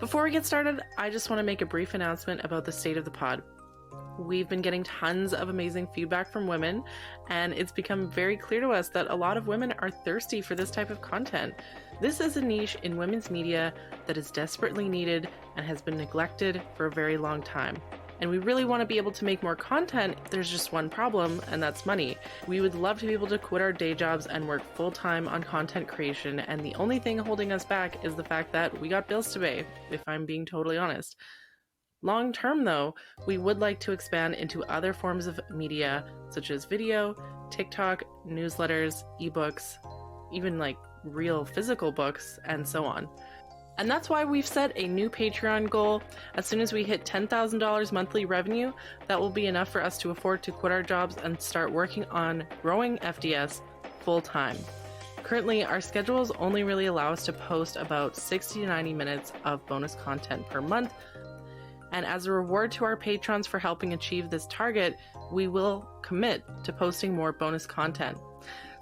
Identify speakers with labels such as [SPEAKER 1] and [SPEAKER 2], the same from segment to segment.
[SPEAKER 1] Before we get started, I just want to make a brief announcement about the state of the pod. We've been getting tons of amazing feedback from women, and it's become very clear to us that a lot of women are thirsty for this type of content. This is a niche in women's media that is desperately needed and has been neglected for a very long time. And we really want to be able to make more content. There's just one problem, and that's money. We would love to be able to quit our day jobs and work full-time on content creation, and the only thing holding us back is the fact that we got bills to pay, if I'm being totally honest. Long term, though, we would like to expand into other forms of media, such as video, TikTok, newsletters, ebooks, even like real physical books, and so on. And that's why we've set a new Patreon goal. As soon as we hit $10,000 monthly revenue, that will be enough for us to afford to quit our jobs and start working on growing FDS full time. Currently, our schedules only really allow us to post about 60 to 90 minutes of bonus content per month. And as a reward to our patrons for helping achieve this target, we will commit to posting more bonus content.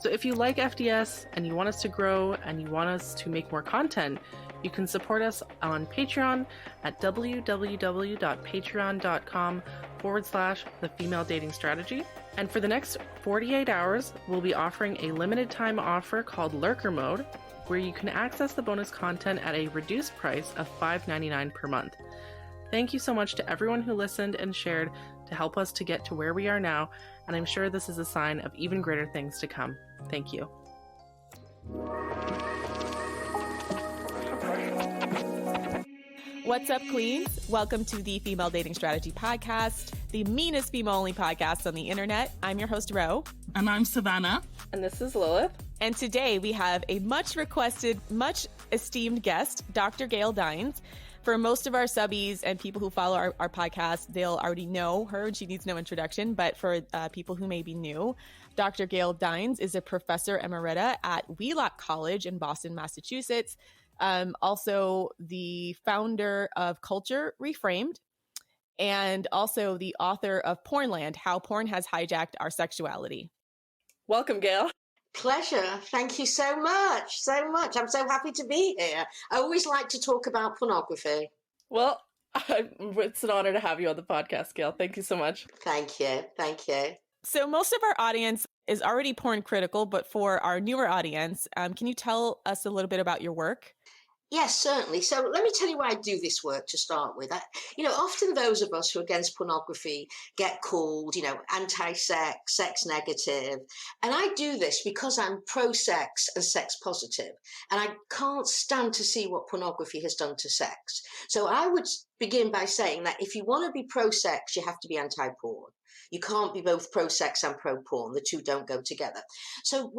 [SPEAKER 1] So if you like FDS and you want us to grow and you want us to make more content, you can support us on Patreon at www.patreon.com/The Female Dating Strategy. And for the next 48 hours, we'll be offering a limited time offer called Lurker Mode, where you can access the bonus content at a reduced price of $5.99 per month. Thank you so much to everyone who listened and shared to help us to get to where we are now, and I'm sure this is a sign of even greater things to come. Thank you.
[SPEAKER 2] What's up, queens? Welcome to the Female Dating Strategy Podcast, the meanest female-only podcast on the internet. I'm your host, Ro.
[SPEAKER 3] And I'm Savannah.
[SPEAKER 1] And this is Lilith.
[SPEAKER 2] And today we have a much requested, much esteemed guest, Dr. Gail Dines. For most of our subbies and people who follow our podcast, they'll already know her and she needs no introduction. But for people who may be new, Dr. Gail Dines is a professor emerita at Wheelock College in Boston, Massachusetts. Also the founder of Culture Reframed, and also the author of Pornland, How Porn Has Hijacked Our Sexuality. Welcome, Gail.
[SPEAKER 4] Pleasure. Thank you so much. So much. I'm so happy to be here. I always like to talk about pornography.
[SPEAKER 1] Well, it's an honor to have you on the podcast, Gail. Thank you so much.
[SPEAKER 4] Thank you. Thank you.
[SPEAKER 2] So most of our audience is already porn critical, but for our newer audience, can you tell us a little bit about your work?
[SPEAKER 4] Yes, certainly. So let me tell you why I do this work to start with. Often those of us who are against pornography get called, anti-sex, sex negative. And I do this because I'm pro-sex and sex positive. And I can't stand to see what pornography has done to sex. So I would begin by saying that if you want to be pro-sex, you have to be anti-porn. You can't be both pro-sex and pro-porn. The two don't go together. So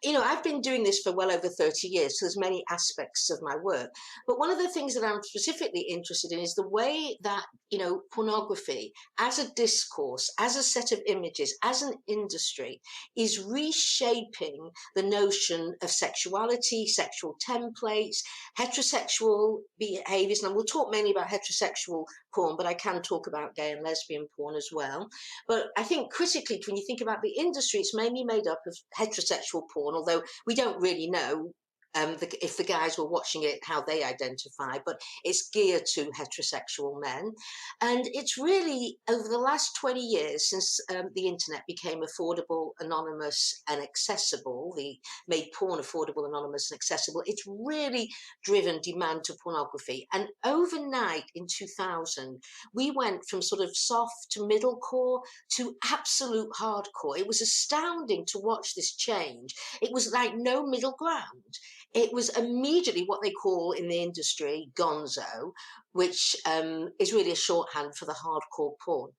[SPEAKER 4] I've been doing this for well over 30 years, so there's many aspects of my work. But one of the things that I'm specifically interested in is the way that, pornography as a discourse, as a set of images, as an industry is reshaping the notion of sexuality, sexual templates, heterosexual behaviors. And we'll talk mainly about heterosexual porn, but I can talk about gay and lesbian porn as well. But I think critically, when you think about the industry, it's mainly made up of heterosexual porn, although we don't really know if the guys were watching it, how they identify, but it's geared to heterosexual men. And it's really over the last 20 years since the internet became affordable, anonymous and accessible, made porn affordable, anonymous and accessible, it's really driven demand to pornography. And overnight in 2000, we went from sort of soft to middle core to absolute hardcore. It was astounding to watch this change. It was like no middle ground. It was immediately what they call in the industry gonzo, which is really a shorthand for the hardcore porn.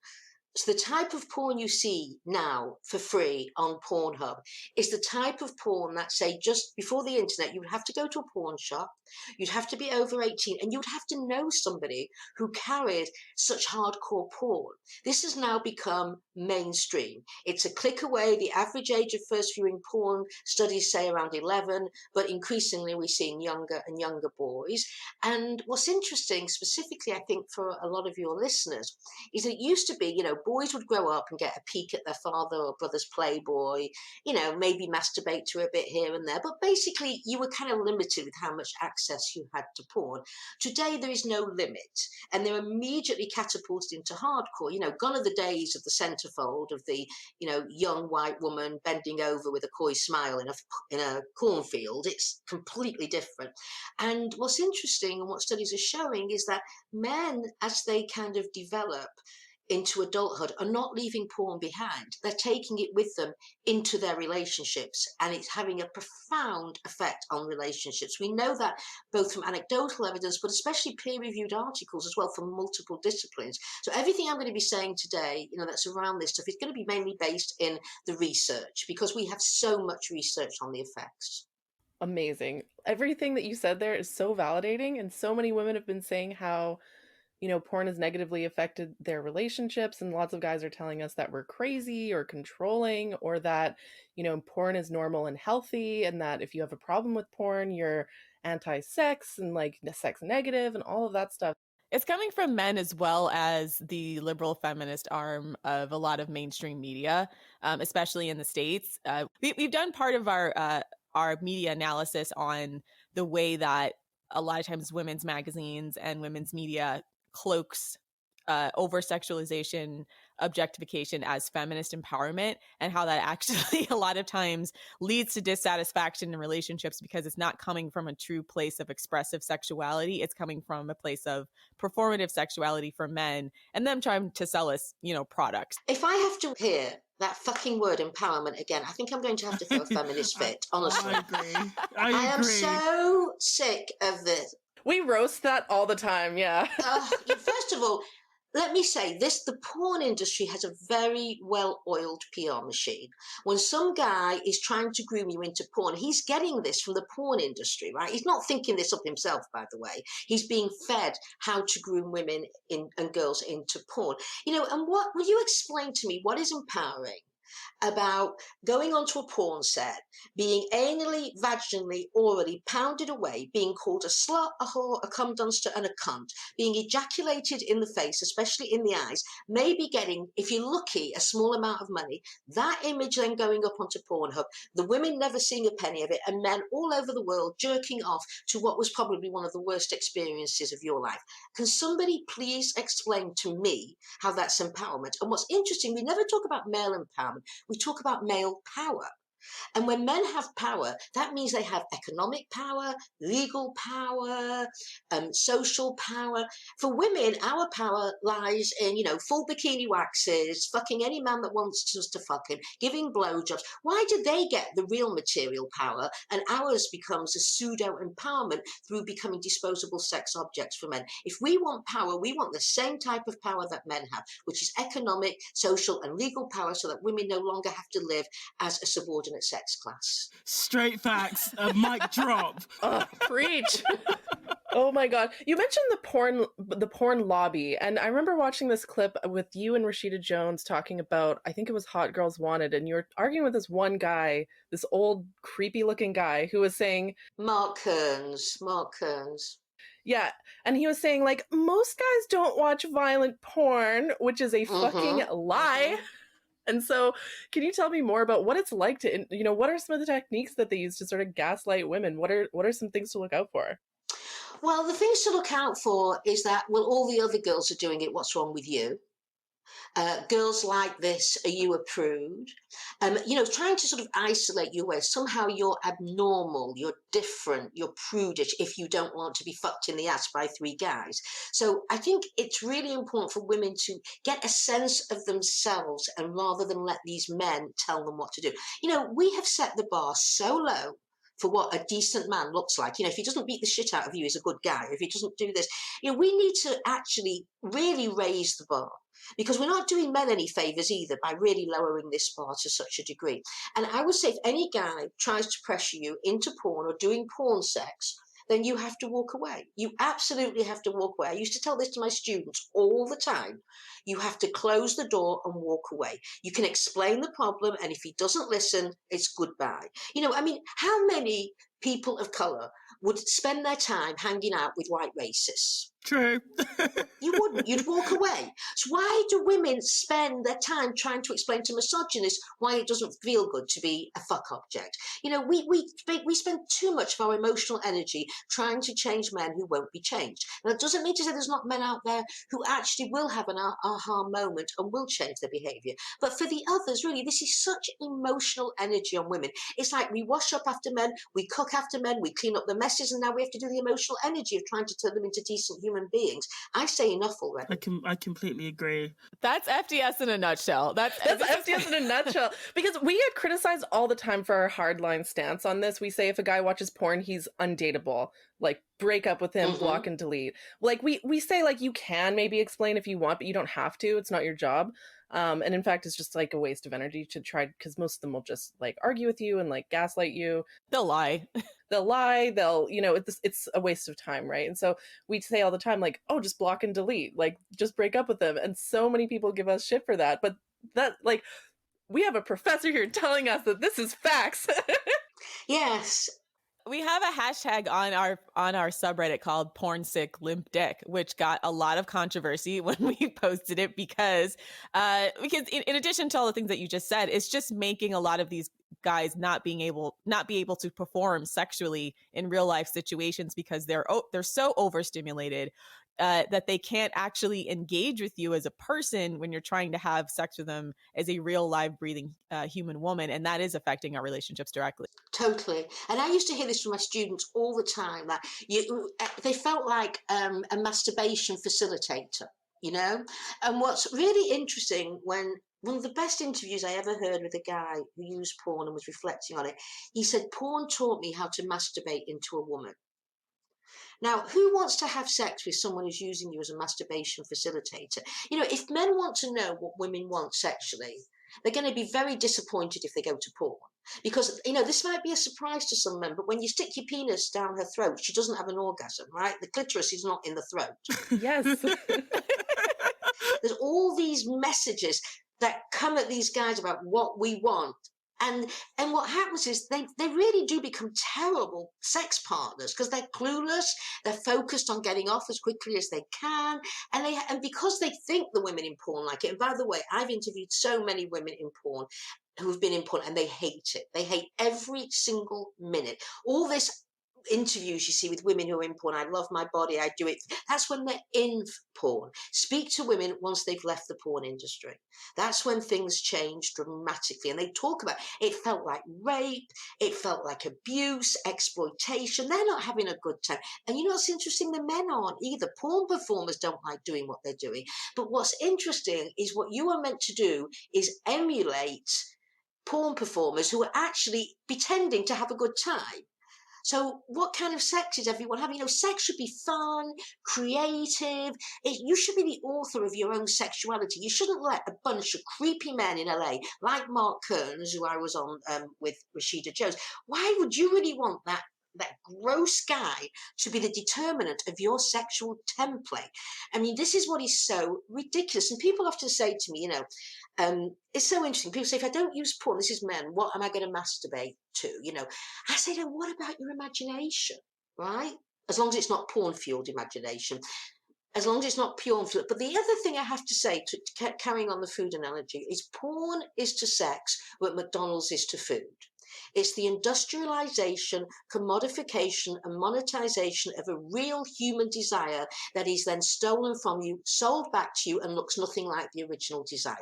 [SPEAKER 4] So the type of porn you see now for free on Pornhub is the type of porn that, say, just before the internet, you would have to go to a porn shop, you'd have to be over 18, and you'd have to know somebody who carried such hardcore porn. This has now become mainstream. It's a click away. The average age of first viewing porn, studies say around 11, but increasingly we're seeing younger and younger boys. And what's interesting, specifically, I think, for a lot of your listeners, is that it used to be, boys would grow up and get a peek at their father or brother's Playboy, maybe masturbate to a bit here and there. But basically, you were kind of limited with how much access you had to porn. Today, there is no limit. And they're immediately catapulted into hardcore. Gone are the days of the centerfold of the, young white woman bending over with a coy smile in a cornfield. It's completely different. And what's interesting and what studies are showing is that men, as they kind of develop into adulthood, are not leaving porn behind. They're taking it with them into their relationships, and it's having a profound effect on relationships. We know that both from anecdotal evidence, but especially peer-reviewed articles as well from multiple disciplines. So everything I'm going to be saying today, that's around this stuff, is going to be mainly based in the research, because we have so much research on the effects.
[SPEAKER 1] Amazing. Everything that you said there is so validating, and so many women have been saying how porn has negatively affected their relationships, and lots of guys are telling us that we're crazy or controlling, or that, porn is normal and healthy, and that if you have a problem with porn, you're anti-sex and like sex negative and all of that stuff.
[SPEAKER 2] It's coming from men as well as the liberal feminist arm of a lot of mainstream media, especially in the States. We've done part of our media analysis on the way that a lot of times women's magazines and women's media cloaks over-sexualization, objectification as feminist empowerment, and how that actually a lot of times leads to dissatisfaction in relationships because it's not coming from a true place of expressive sexuality. It's coming from a place of performative sexuality for men and them trying to sell us, products.
[SPEAKER 4] If I have to hear that fucking word empowerment again, I think I'm going to have to throw a feminist fit, honestly.
[SPEAKER 3] I agree. I
[SPEAKER 4] am so sick of this.
[SPEAKER 1] We roast that all the time, yeah.
[SPEAKER 4] First of all, let me say this, the porn industry has a very well-oiled PR machine. When some guy is trying to groom you into porn, he's getting this from the porn industry, right? He's not thinking this up himself, by the way. He's being fed how to groom women and girls into porn. And what will you explain to me what is empowering about going onto a porn set, being anally, vaginally, orally pounded away, being called a slut, a whore, a cum dunster, and a cunt, being ejaculated in the face, especially in the eyes, maybe getting, if you're lucky, a small amount of money, that image then going up onto Pornhub, the women never seeing a penny of it, and men all over the world jerking off to what was probably one of the worst experiences of your life. Can somebody please explain to me how that's empowerment? And what's interesting, we never talk about male empowerment. We talk about male power. And when men have power, that means they have economic power, legal power, social power. For women, our power lies in, full bikini waxes, fucking any man that wants us to fuck him, giving blowjobs. Why do they get the real material power and ours becomes a pseudo empowerment through becoming disposable sex objects for men? If we want power, we want the same type of power that men have, which is economic, social, and legal power, so that women no longer have to live as a subordinate sex class.
[SPEAKER 3] Straight facts. A mic drop.
[SPEAKER 1] Preach. Oh my God. You mentioned the porn lobby, and I remember watching this clip with you and Rashida Jones talking about, I think it was Hot Girls Wanted, and you were arguing with this one guy, this old creepy looking guy who was saying
[SPEAKER 4] Mark Kearns.
[SPEAKER 1] Yeah, and he was saying, like, most guys don't watch violent porn, which is a fucking lie. And so, can you tell me more about what it's like to, what are some of the techniques that they use to sort of gaslight women? What are some things to look out for?
[SPEAKER 4] Well, the things to look out for is that, well, all the other girls are doing it. What's wrong with you? Girls like this, are you a prude? Trying to sort of isolate you where somehow you're abnormal, you're different, you're prudish if you don't want to be fucked in the ass by 3 guys. So I think it's really important for women to get a sense of themselves, and rather than let these men tell them what to do. We have set the bar so low for what a decent man looks like. If he doesn't beat the shit out of you, he's a good guy. If he doesn't do this, we need to actually really raise the bar, because we're not doing men any favors either by really lowering this bar to such a degree. And I would say if any guy tries to pressure you into porn or doing porn sex, then you have to walk away. You absolutely have to walk away. I used to tell this to my students all the time. You have to close the door and walk away. You can explain the problem, and if he doesn't listen, it's goodbye. How many people of color would spend their time hanging out with white racists?
[SPEAKER 3] True.
[SPEAKER 4] You wouldn't. You'd walk away. So why do women spend their time trying to explain to misogynists why it doesn't feel good to be a fuck object? You know, we spend too much of our emotional energy trying to change men who won't be changed. Now, it doesn't mean to say there's not men out there who actually will have an aha moment and will change their behavior. But for the others, really, this is such emotional energy on women. It's like we wash up after men, we cook after men, we clean up the messes, and now we have to do the emotional energy of trying to turn them into decent human beings. I say enough already.
[SPEAKER 3] I completely agree.
[SPEAKER 2] That's FDS in a nutshell. That's
[SPEAKER 1] FDS in a nutshell. Because we get criticized all the time for our hardline stance on this. We say if a guy watches porn, he's undateable. Like, break up with him, block and delete. Like, we say, like, you can maybe explain if you want, but you don't have to. It's not your job. And in fact, it's just like a waste of energy to try, because most of them will just like argue with you and like gaslight you.
[SPEAKER 2] They'll lie.
[SPEAKER 1] They'll, you know, it's a waste of time, right? And so we say all the time, like, oh, just block and delete, like, just break up with them. And so many people give us shit for that. But that, like, we have a professor here telling us that this is facts.
[SPEAKER 4] Yes.
[SPEAKER 2] We have a hashtag on our subreddit called Porn Sick Limp Dick, which got a lot of controversy when we posted it because in addition to all the things that you just said, it's just making a lot of these guys not be able to perform sexually in real life situations because they're so overstimulated that they can't actually engage with you as a person when you're trying to have sex with them as a real live breathing human woman, and that is affecting our relationships directly.
[SPEAKER 4] Totally. And I used to hear this from my students all the time, that they felt like a masturbation facilitator, you know? And what's really interesting, when one of the best interviews I ever heard with a guy who used porn and was reflecting on it, he said, porn taught me how to masturbate into a woman. Now, who wants to have sex with someone who's using you as a masturbation facilitator? You know, if men want to know what women want sexually, they're going to be very disappointed if they go to porn. Because, you know, this might be a surprise to some men, but when you stick your penis down her throat, she doesn't have an orgasm, right? The clitoris is not in the throat.
[SPEAKER 1] Yes.
[SPEAKER 4] There's all these messages that come at these guys about what we want. And what happens is they really do become terrible sex partners because they're clueless, they're focused on getting off as quickly as they can, and because they think the women in porn like it. And by the way, I've interviewed so many women in porn who've been in porn and they hate it. They hate every single minute. All this interviews you see with women who are in porn, I love my body, I do it. That's when they're in porn. Speak to women once they've left the porn industry. That's when things change dramatically. And they talk about it felt like rape, it felt like abuse, exploitation. They're not having a good time. And you know what's interesting? The men aren't either. Porn performers don't like doing what they're doing. But what's interesting is what you are meant to do is emulate porn performers who are actually pretending to have a good time. So what kind of sex is everyone having? You know, sex should be fun, creative. You should be the author of your own sexuality. You shouldn't let a bunch of creepy men in LA, like Mark Kearns, who I was on with Rashida Jones. Why would you really want that gross guy to be the determinant of your sexual template? I mean, this is what is so ridiculous. And people often say to me, you know, it's so interesting. People say, if I don't use porn, this is men, what am I going to masturbate to? You know, I say, no, what about your imagination, right? As long as it's not porn-fueled imagination. As long as it's not pure fueled. But the other thing I have to say, carrying on the food analogy, is porn is to sex what McDonald's is to food. It's the industrialization, commodification, and monetization of a real human desire that is then stolen from you, sold back to you, and looks nothing like the original desire.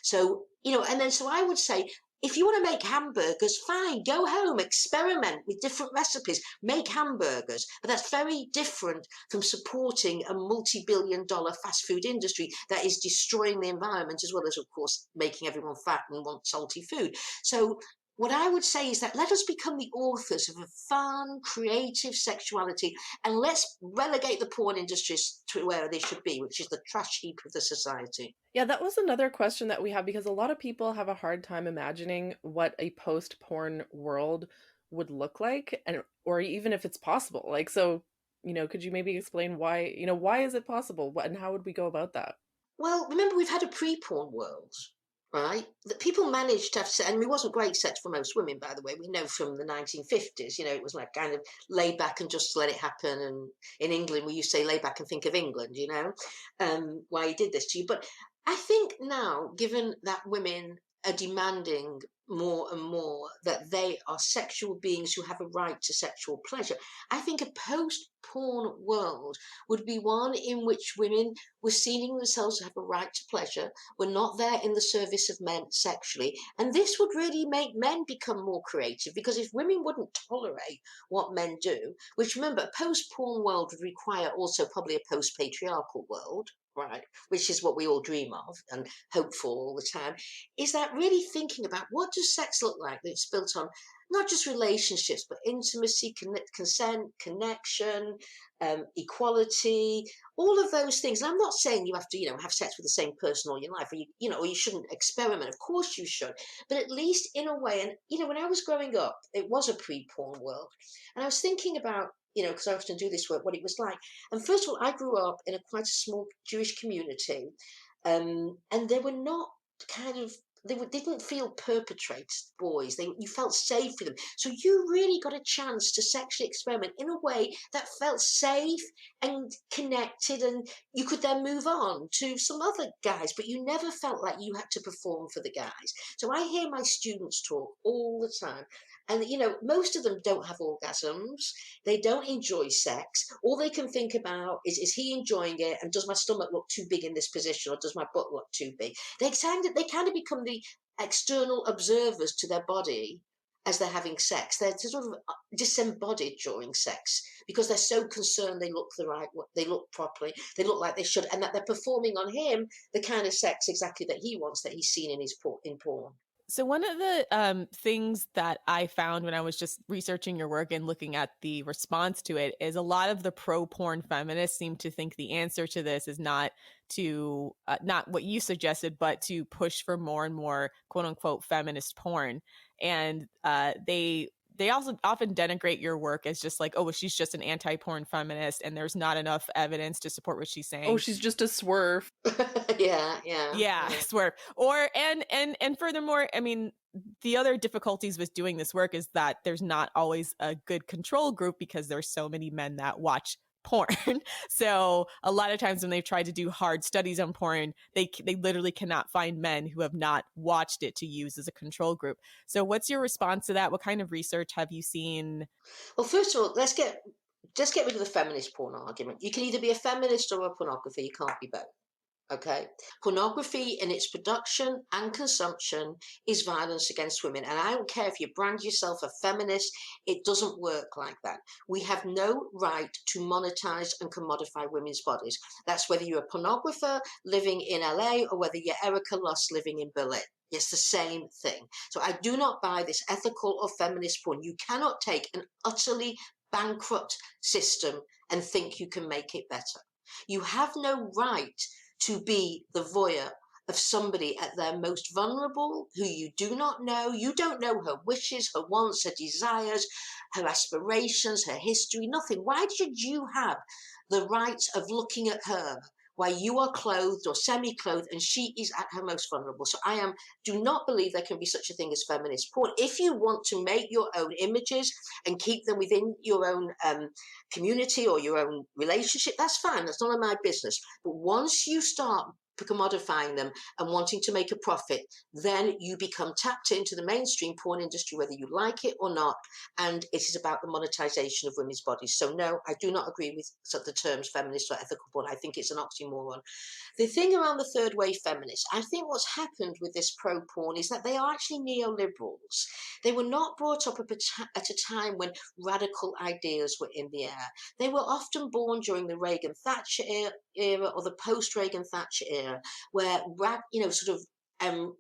[SPEAKER 4] So, you know, and then so I would say, if you want to make hamburgers, fine, go home, experiment with different recipes, make hamburgers. But that's very different from supporting a multi-billion-dollar fast food industry that is destroying the environment, as well as, of course, making everyone fat and want salty food. So what I would say is that let us become the authors of a fun, creative sexuality, and let's relegate the porn industries to where they should be, which is the trash heap of the society.
[SPEAKER 1] Yeah, that was another question that we have, because a lot of people have a hard time imagining what a post-porn world would look like, and or even if it's possible. Like, so, you know, could you maybe explain why, why is it possible? And how would we go about that?
[SPEAKER 4] Well, remember, we've had a pre-porn world. right? That people managed to have sex, and it wasn't great sex for most women, by the way. We know from the 1950s, it was like kind of lay back and just let it happen. And in England, we used to say lay back and think of England, why he did this to you. But I think now, given that women are demanding more and more that they are sexual beings who have a right to sexual pleasure, I think a post-porn world would be one in which women were seeing themselves to have a right to pleasure, were not there in the service of men sexually. And this would really make men become more creative, because if women wouldn't tolerate what men do, which, remember, a post-porn world would require also probably a post-patriarchal world, right, which is what we all dream of and hope for all the time, is that really thinking about what does sex look like that's built on not just relationships, but intimacy, consent, connection, equality, all of those things. And I'm not saying you have to, have sex with the same person all your life, or you shouldn't experiment. Of course you should, but at least in a way. And when I was growing up, it was a pre-porn world, and I was thinking about, because I often do this work, what it was like. And first of all, I grew up in a quite a small Jewish community, and they were not kind of didn't feel perpetrators, boys. You felt safe with them, so you really got a chance to sexually experiment in a way that felt safe and connected, and you could then move on to some other guys, but you never felt like you had to perform for the guys. So I hear my students talk all the time, and most of them don't have orgasms, they don't enjoy sex. All they can think about is he enjoying it, and does my stomach look too big in this position, or does my butt look too big? They kind of become the external observers to their body as they're having sex. They're sort of disembodied during sex because they're so concerned they look the right way, they look properly, they look like they should, and that they're performing on him the kind of sex exactly that he wants, that he's seen in porn.
[SPEAKER 2] So one of the things that I found when I was just researching your work and looking at the response to it is a lot of the pro-porn feminists seem to think the answer to this is not to not what you suggested, but to push for more and more quote unquote feminist porn. And they also often denigrate your work as just like, oh, well, she's just an anti-porn feminist and there's not enough evidence to support what she's saying.
[SPEAKER 1] Oh, she's just a swerve.
[SPEAKER 2] Yeah, swerve. Or and furthermore, I mean, the other difficulties with doing this work is that there's not always a good control group because there's so many men that watch porn. So a lot of times when they've tried to do hard studies on porn, they literally cannot find men who have not watched it to use as a control group. So what's your response to that? What kind of research have you seen?
[SPEAKER 4] Well, first of all, let's get rid of the feminist porn argument. You can either be a feminist or a pornographer. You can't be both. Okay. Pornography in its production and consumption is violence against women. And I don't care if you brand yourself a feminist, it doesn't work like that. We have no right to monetize and commodify women's bodies. That's whether you're a pornographer living in LA or whether you're Erica Luss living in Berlin. It's the same thing. So I do not buy this ethical or feminist porn. You cannot take an utterly bankrupt system and think you can make it better. You have no right to be the voyeur of somebody at their most vulnerable, who you do not know. You don't know her wishes, her wants, her desires, her aspirations, her history, nothing. Why should you have the right of looking at her while you are clothed or semi-clothed and she is at her most vulnerable? So do not believe there can be such a thing as feminist porn. If you want to make your own images and keep them within your own community or your own relationship, that's fine. That's none of my business. But once you start commodifying them and wanting to make a profit, then you become tapped into the mainstream porn industry, whether you like it or not, and it is about the monetization of women's bodies. So no, I do not agree with the terms feminist or ethical porn. I think it's an oxymoron. The thing around the third wave feminists, I think what's happened with this pro-porn is that they are actually neoliberals. They were not brought up at a time when radical ideas were in the air. They were often born during the Reagan-Thatcher era or the post-Reagan Thatcher era, where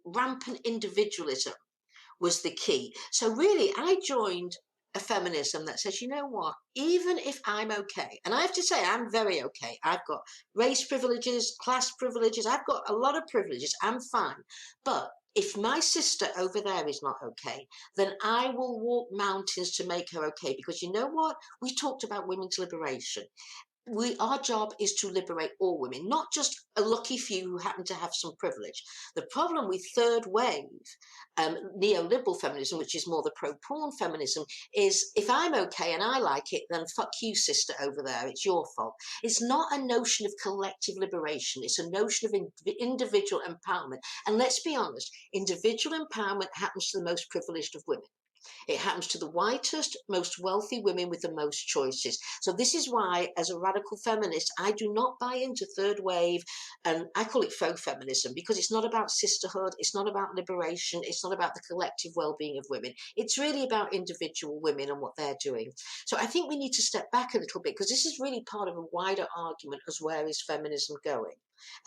[SPEAKER 4] rampant individualism was the key. So really, I joined a feminism that says, you know what, even if I'm okay, and I have to say I'm very okay, I've got race privileges, class privileges, I've got a lot of privileges, I'm fine, but if my sister over there is not okay, then I will walk mountains to make her okay, because you know what, we talked about women's liberation. our job is to liberate all women, not just a lucky few who happen to have some privilege. The problem with third wave neoliberal feminism, which is more the pro-porn feminism, is if I'm okay and I like it, then fuck you, sister over there, it's your fault. It's not a notion of collective liberation. It's a notion of individual empowerment. And let's be honest, individual empowerment happens to the most privileged of women. It happens to the whitest, most wealthy women with the most choices. So this is why, as a radical feminist, I do not buy into third wave, and I call it faux feminism, because it's not about sisterhood, it's not about liberation, it's not about the collective well-being of women. It's really about individual women and what they're doing. So I think we need to step back a little bit, because this is really part of a wider argument as where is feminism going.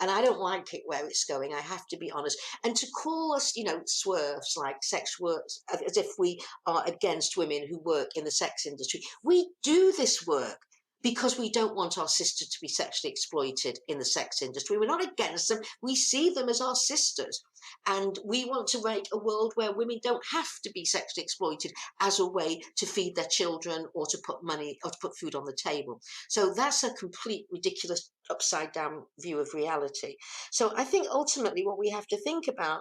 [SPEAKER 4] And I don't like it where it's going, I have to be honest. And to call us, swerves like sex work, as if we are against women who work in the sex industry. We do this work because we don't want our sisters to be sexually exploited in the sex industry. We're not against them. We see them as our sisters. And we want to make a world where women don't have to be sexually exploited as a way to feed their children or to put money or to put food on the table. So that's a complete ridiculous upside down view of reality. So I think ultimately what we have to think about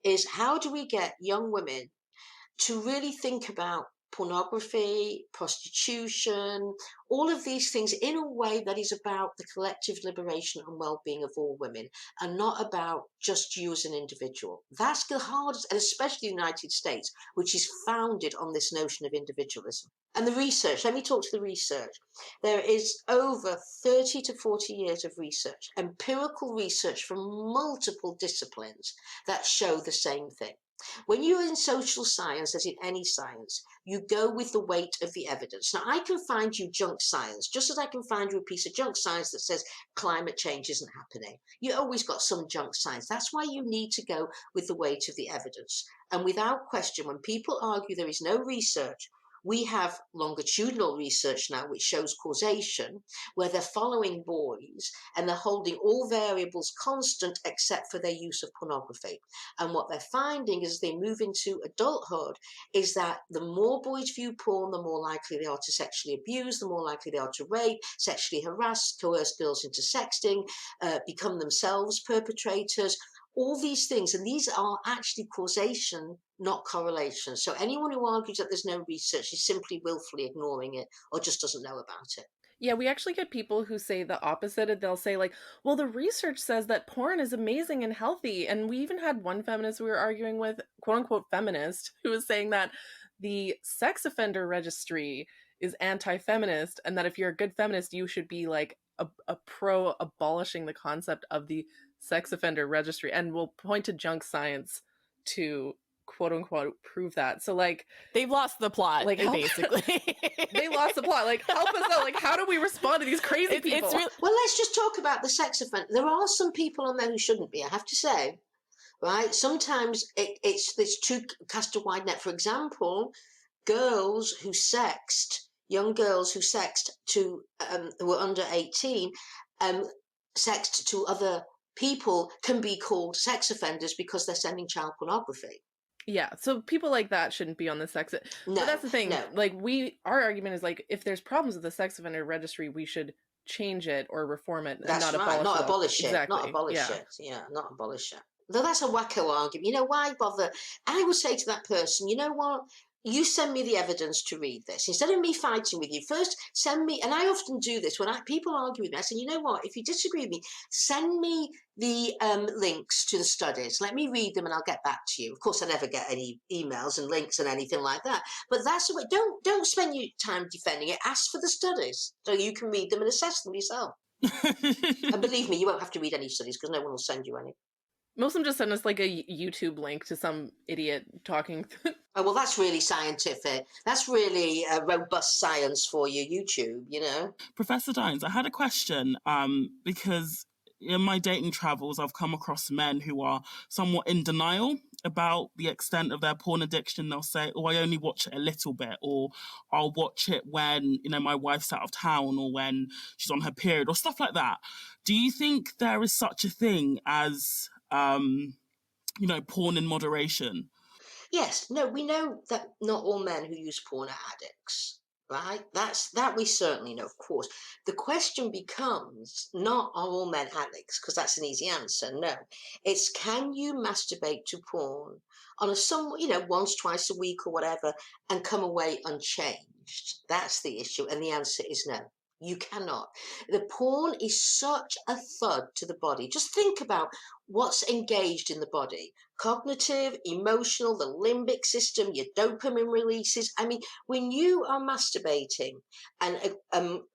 [SPEAKER 4] is how do we get young women to really think about pornography, prostitution, all of these things in a way that is about the collective liberation and well-being of all women and not about just you as an individual. That's the hardest, and especially the United States, which is founded on this notion of individualism. And the research, let me talk to the research. There is over 30 to 40 years of research, empirical research from multiple disciplines that show the same thing. When you're in social science, as in any science, you go with the weight of the evidence. Now, I can find you junk science, just as I can find you a piece of junk science that says climate change isn't happening. You always got some junk science. That's why you need to go with the weight of the evidence. And without question, when people argue there is no research, we have longitudinal research now which shows causation, where they're following boys and they're holding all variables constant except for their use of pornography. And what they're finding as they move into adulthood is that the more boys view porn, the more likely they are to sexually abuse, the more likely they are to rape, sexually harass, coerce girls into sexting, become themselves perpetrators. All these things, and these are actually causation, not correlation. So anyone who argues that there's no research is simply willfully ignoring it or just doesn't know about it.
[SPEAKER 1] Yeah, we actually get people who say the opposite. They'll say like, well, the research says that porn is amazing and healthy. And we even had one feminist we were arguing with, quote unquote feminist, who was saying that the sex offender registry is anti-feminist and that if you're a good feminist, you should be like a pro abolishing the concept of the sex offender registry. And we'll point to junk science to quote unquote prove that. So like
[SPEAKER 2] they've lost the plot, like basically.
[SPEAKER 1] They lost the plot. Like help us out. Like how do we respond to these crazy people?
[SPEAKER 4] Well, let's just talk about the sex offender. There are some people on there who shouldn't be, I have to say. Right? Sometimes it's too cast a wide net. For example, girls who sexed, young girls who sexed to who were under 18, sexed to other people can be called sex offenders because they're sending child pornography.
[SPEAKER 1] Yeah, so people like that shouldn't be on the sex.
[SPEAKER 4] No,
[SPEAKER 1] but that's the thing.
[SPEAKER 4] No.
[SPEAKER 1] Like our argument is like if there's problems with the sex offender registry, we should change it or reform it.
[SPEAKER 4] That's
[SPEAKER 1] and not
[SPEAKER 4] right.
[SPEAKER 1] abolish
[SPEAKER 4] Not
[SPEAKER 1] it.
[SPEAKER 4] Abolish it.
[SPEAKER 1] Exactly.
[SPEAKER 4] Not abolish it. Yeah, not abolish it. Though that's a wacko argument. You know, why bother? I would say to that person, you know what? You send me the evidence to read this. Instead of me fighting with you, first send me, and I often do this when people argue with me, I say, you know what, if you disagree with me, send me the links to the studies. Let me read them and I'll get back to you. Of course, I never get any emails and links and anything like that. But that's the way, don't spend your time defending it. Ask for the studies so you can read them and assess them yourself. And believe me, you won't have to read any studies because no one will send you any.
[SPEAKER 1] Most of them just send us like a YouTube link to some idiot talking.
[SPEAKER 4] Oh, well, that's really scientific. That's really robust science for you, YouTube, you know?
[SPEAKER 3] Professor Dines, I had a question because in my dating travels, I've come across men who are somewhat in denial about the extent of their porn addiction. They'll say, oh, I only watch it a little bit, or I'll watch it when, my wife's out of town or when she's on her period or stuff like that. Do you think there is such a thing as porn in moderation?
[SPEAKER 4] Yes. No, we know that not all men who use porn are addicts, right? That we certainly know, of course. The question becomes not are all men addicts, because that's an easy answer. No, it's can you masturbate to porn on a once, twice a week or whatever, and come away unchanged? That's the issue, and the answer is no. You cannot. The porn is such a thud to the body. Just think about what's engaged in the body: cognitive, emotional, the limbic system, your dopamine releases. I mean, when you are masturbating and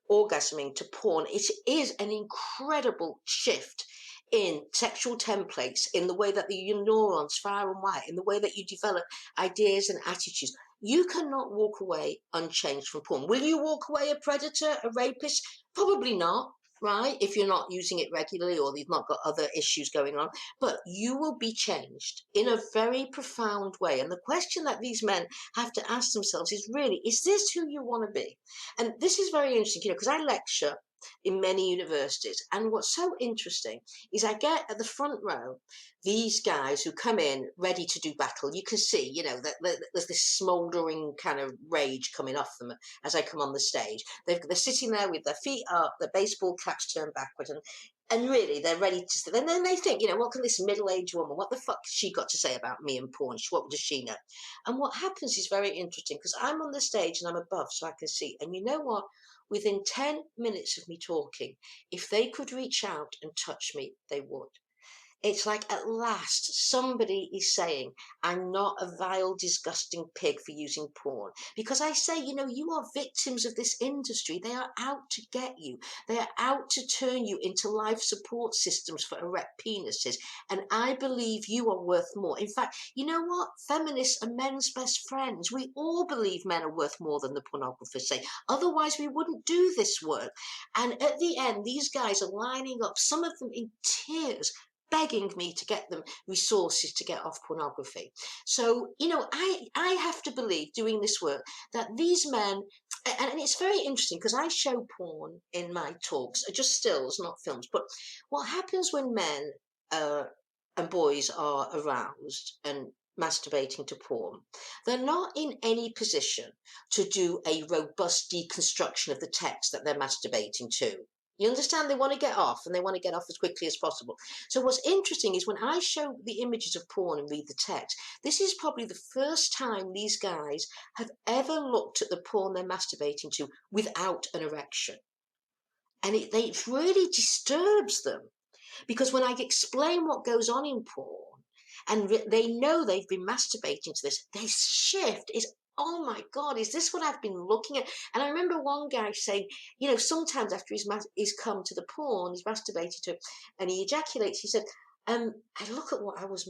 [SPEAKER 4] orgasming to porn, it is an incredible shift in sexual templates, in the way that your neurons fire and wire, in the way that you develop ideas and attitudes. You cannot walk away unchanged from porn. Will you walk away a predator, a rapist? Probably not, right? If you're not using it regularly or you've not got other issues going on. But you will be changed in a very profound way. And the question that these men have to ask themselves is really, is this who you want to be? And this is very interesting, because I lecture in many universities. And what's so interesting is I get at the front row these guys who come in ready to do battle. You can see, that there's this smouldering kind of rage coming off them as I come on the stage. They're sitting there with their feet up, their baseball caps turned backward, and really they're ready to. And then they think, what can this middle-aged woman, what the fuck has she got to say about me and porn? What does she know? And what happens is very interesting, because I'm on the stage and I'm above so I can see. And you know what? Within 10 minutes of me talking, if they could reach out and touch me, they would. It's like at last somebody is saying, I'm not a vile, disgusting pig for using porn. Because I say, you are victims of this industry. They are out to get you. They are out to turn you into life support systems for erect penises. And I believe you are worth more. In fact, you know what? Feminists are men's best friends. We all believe men are worth more than the pornographers say. Otherwise, we wouldn't do this work. And at the end, these guys are lining up, some of them in tears, begging me to get them resources to get off pornography. So, I have to believe, doing this work, that these men, and it's very interesting because I show porn in my talks, just stills, not films, but what happens when men and boys are aroused and masturbating to porn, they're not in any position to do a robust deconstruction of the text that they're masturbating to. You understand? They want to get off, and they want to get off as quickly as possible. So what's interesting is when I show the images of porn and read the text, this is probably the first time these guys have ever looked at the porn they're masturbating to without an erection. And it really disturbs them, because when I explain what goes on in porn, and they know they've been masturbating to this, they shift. It's, oh my God, is this what I've been looking at? And I remember one guy saying, sometimes after he's come to the porn, he's masturbated to it, and he ejaculates, he said, I look at what I was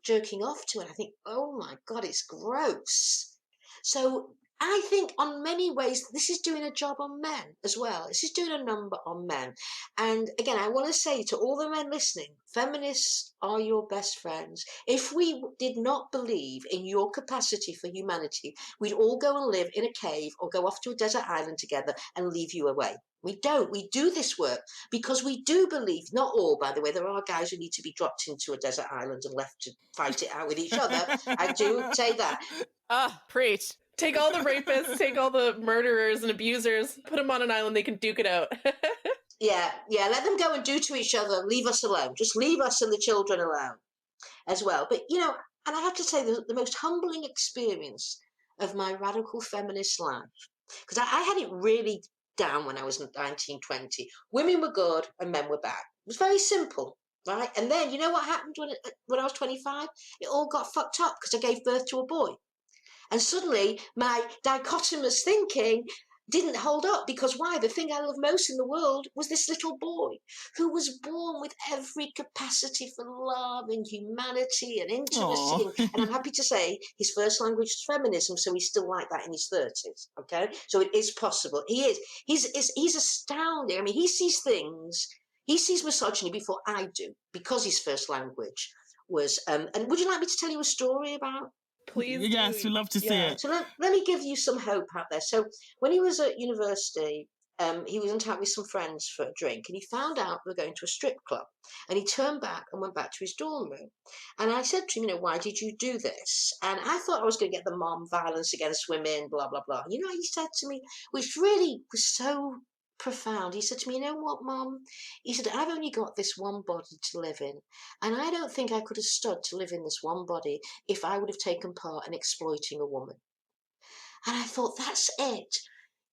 [SPEAKER 4] jerking off to, and I think, oh my God, it's gross. So I think on many ways, this is doing a job on men as well. This is doing a number on men. And again, I want to say to all the men listening, feminists are your best friends. If we did not believe in your capacity for humanity, we'd all go and live in a cave or go off to a desert island together and leave you away. We don't. We do this work because we do believe, not all, by the way, there are guys who need to be dropped into a desert island and left to fight it out with each other. I do say that.
[SPEAKER 2] Preach.
[SPEAKER 1] Take all the rapists, take all the murderers and abusers, put them on an island, they can duke it out.
[SPEAKER 4] Yeah, let them go and do to each other. Leave us alone. Just leave us and the children alone as well. But, and I have to say, the most humbling experience of my radical feminist life, because I had it really down when I was 19, 20. Women were good and men were bad. It was very simple, right? And then, you know what happened when I was 25? It all got fucked up because I gave birth to a boy. And suddenly my dichotomous thinking didn't hold up, because why? The thing I love most in the world was this little boy who was born with every capacity for love and humanity and intimacy. And I'm happy to say his first language is feminism, so he's still like that in his 30s. Okay, so it is possible. He's astounding. I mean, he sees things. He sees misogyny before I do, because his first language was. And would you like me to tell you a story about?
[SPEAKER 1] Please.
[SPEAKER 3] Yes, we'd love to see it.
[SPEAKER 4] So let me give you some hope out there. So when he was at university, he was out with some friends for a drink, and he found out we were going to a strip club, and he turned back and went back to his dorm room. And I said to him, why did you do this? And I thought I was going to get the mom violence against women, blah, blah, blah. He said to me, which really was so profound. He said to me, you know what, Mom? He said, I've only got this one body to live in, and I don't think I could have stood to live in this one body if I would have taken part in exploiting a woman. And I thought, that's it.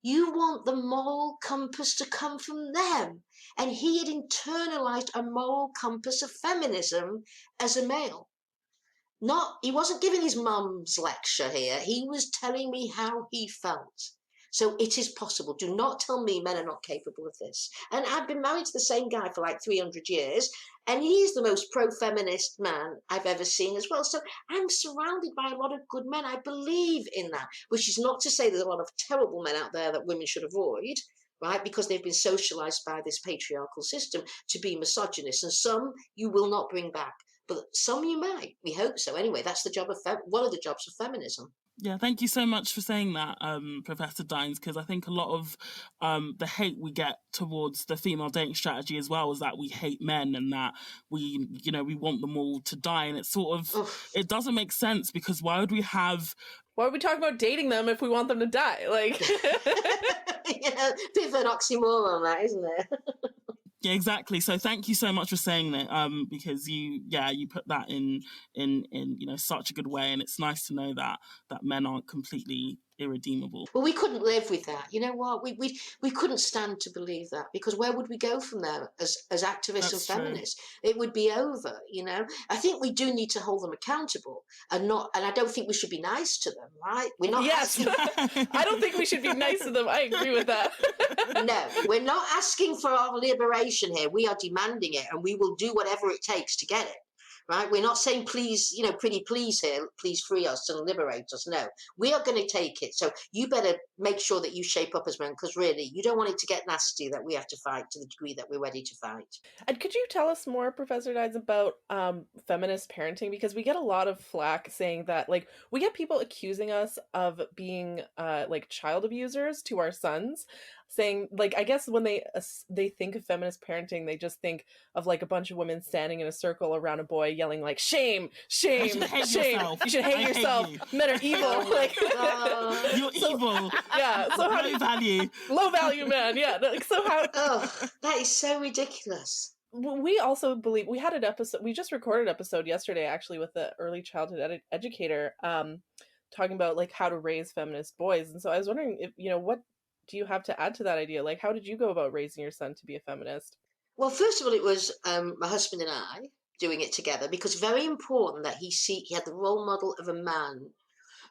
[SPEAKER 4] You want the moral compass to come from them. And he had internalized a moral compass of feminism as a male. He wasn't giving his mum's lecture here. He was telling me how he felt. So it is possible. Do not tell me men are not capable of this. And I've been married to the same guy for like 300 years, and he's the most pro-feminist man I've ever seen as well. So I'm surrounded by a lot of good men. I believe in that, which is not to say there's a lot of terrible men out there that women should avoid, right? Because they've been socialized by this patriarchal system to be misogynist. And some you will not bring back, but some you might. We hope so. Anyway, that's the job of one of the jobs of feminism.
[SPEAKER 3] Yeah, thank you so much for saying that, Professor Dines, because I think a lot of the hate we get towards the female dating strategy as well is that we hate men and that we want them all to die. And it's sort of, it doesn't make sense, because why would we talk about dating them if we want them to die? Like,
[SPEAKER 4] bit of an oxymoron, that, isn't it?
[SPEAKER 3] Yeah, exactly. So thank you so much for saying that, because you put that in such a good way, and it's nice to know that men aren't completely irredeemable.
[SPEAKER 4] Well, we couldn't live with that. You know what? We couldn't stand to believe that, because where would we go from there as activists and feminists? It would be over. I think we do need to hold them accountable, and I don't think we should be nice to them, right? We're not.
[SPEAKER 1] Yes, I don't think we should be nice to them. I agree with that.
[SPEAKER 4] No, we're not asking for our liberation here. We are demanding it, and we will do whatever it takes to get it. Right? We're not saying, please, pretty please here, please free us and liberate us. No, we are going to take it. So you better make sure that you shape up as men, because really, you don't want it to get nasty that we have to fight to the degree that we're ready to fight.
[SPEAKER 1] And could you tell us more, Professor Dines, about feminist parenting? Because we get a lot of flack saying that, we get people accusing us of being child abusers to our sons, saying, I guess when they think of feminist parenting, they just think of a bunch of women standing in a circle around a boy yelling shame, shame, shame. You should hate yourself. Men are evil.
[SPEAKER 3] You're evil.
[SPEAKER 1] Yeah. So low value man. Yeah. So how?
[SPEAKER 4] Oh, that is so ridiculous.
[SPEAKER 1] We also believe, we had an episode, we just recorded an episode yesterday actually with the early childhood educator talking about how to raise feminist boys. And so I was wondering if, what do you have to add to that idea? How did you go about raising your son to be a feminist?
[SPEAKER 4] Well, first of all, it was my husband and I doing it together, because very important that he had the role model of a man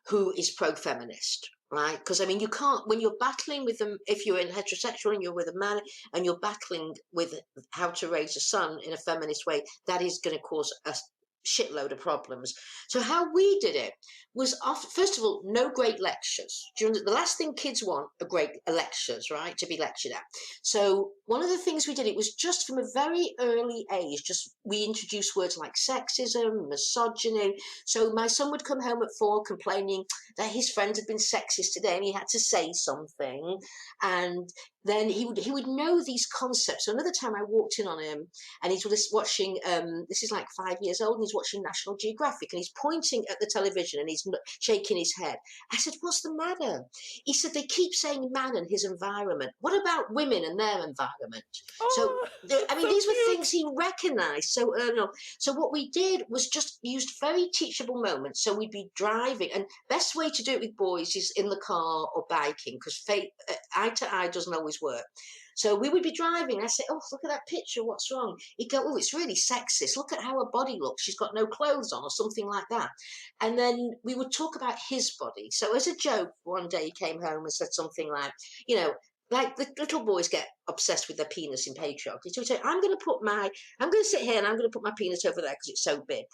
[SPEAKER 4] who is pro-feminist, right? Because, you can't, when you're battling with them, if you're in heterosexual and you're with a man and you're battling with how to raise a son in a feminist way, that is going to cause a shitload of problems. So how we did it was, first of all, no great lectures. The last thing kids want are great lectures, right, to be lectured at. So one of the things we did, it was just from a very early age, we introduced words like sexism, misogyny. So my son would come home at 4 complaining that his friend had been sexist today and he had to say something. And then he would know these concepts. So another time I walked in on him and he's watching, this is 5 years old, and he's watching National Geographic, and he's pointing at the television and he's shaking his head. I said, what's the matter? He said, they keep saying man and his environment. What about women and their environment? These were things he recognized so early on. So what we did was just used very teachable moments. So we'd be driving, and best way to do it with boys is in the car or biking, because eye to eye doesn't always work. So we would be driving, and I'd say, oh, look at that picture, what's wrong? He'd go, oh, it's really sexist. Look at how her body looks. She's got no clothes on, or something like that. And then we would talk about his body. So as a joke, one day he came home and said something like, the little boys get obsessed with their penis in patriarchy. So he'd say, I'm going to sit here and I'm going to put my penis over there because it's so big.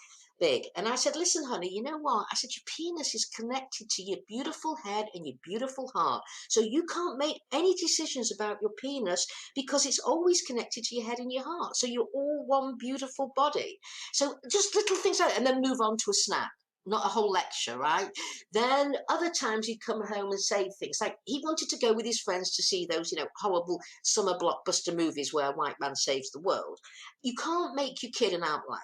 [SPEAKER 4] And I said, listen, honey, you know what? I said, your penis is connected to your beautiful head and your beautiful heart. So you can't make any decisions about your penis because it's always connected to your head and your heart. So you're all one beautiful body. So just little things like that, and then move on to a snack. not a whole lecture, right? Then other times he'd come home and say things like he wanted to go with his friends to see those, horrible summer blockbuster movies where a white man saves the world. You can't make your kid an outlier.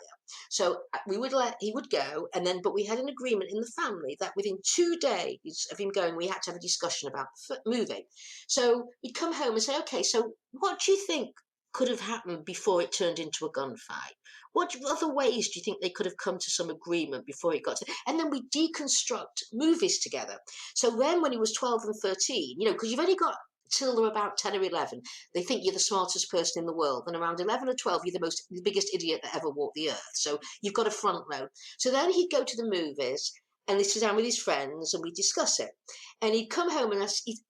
[SPEAKER 4] So he would go, but we had an agreement in the family that within 2 days of him going, we had to have a discussion about the movie. So he'd come home and say, okay, so what do you think could have happened before it turned into a gunfight? What other ways do you think they could have come to some agreement before it got to? And then we deconstruct movies together. So then when he was 12 and 13, because you've only got till they're about 10 or 11, they think you're the smartest person in the world. And around 11 or 12, you're the biggest idiot that ever walked the earth. So you've got a front load. So then he'd go to the movies and he'd sit down with his friends and we'd discuss it. And he'd come home and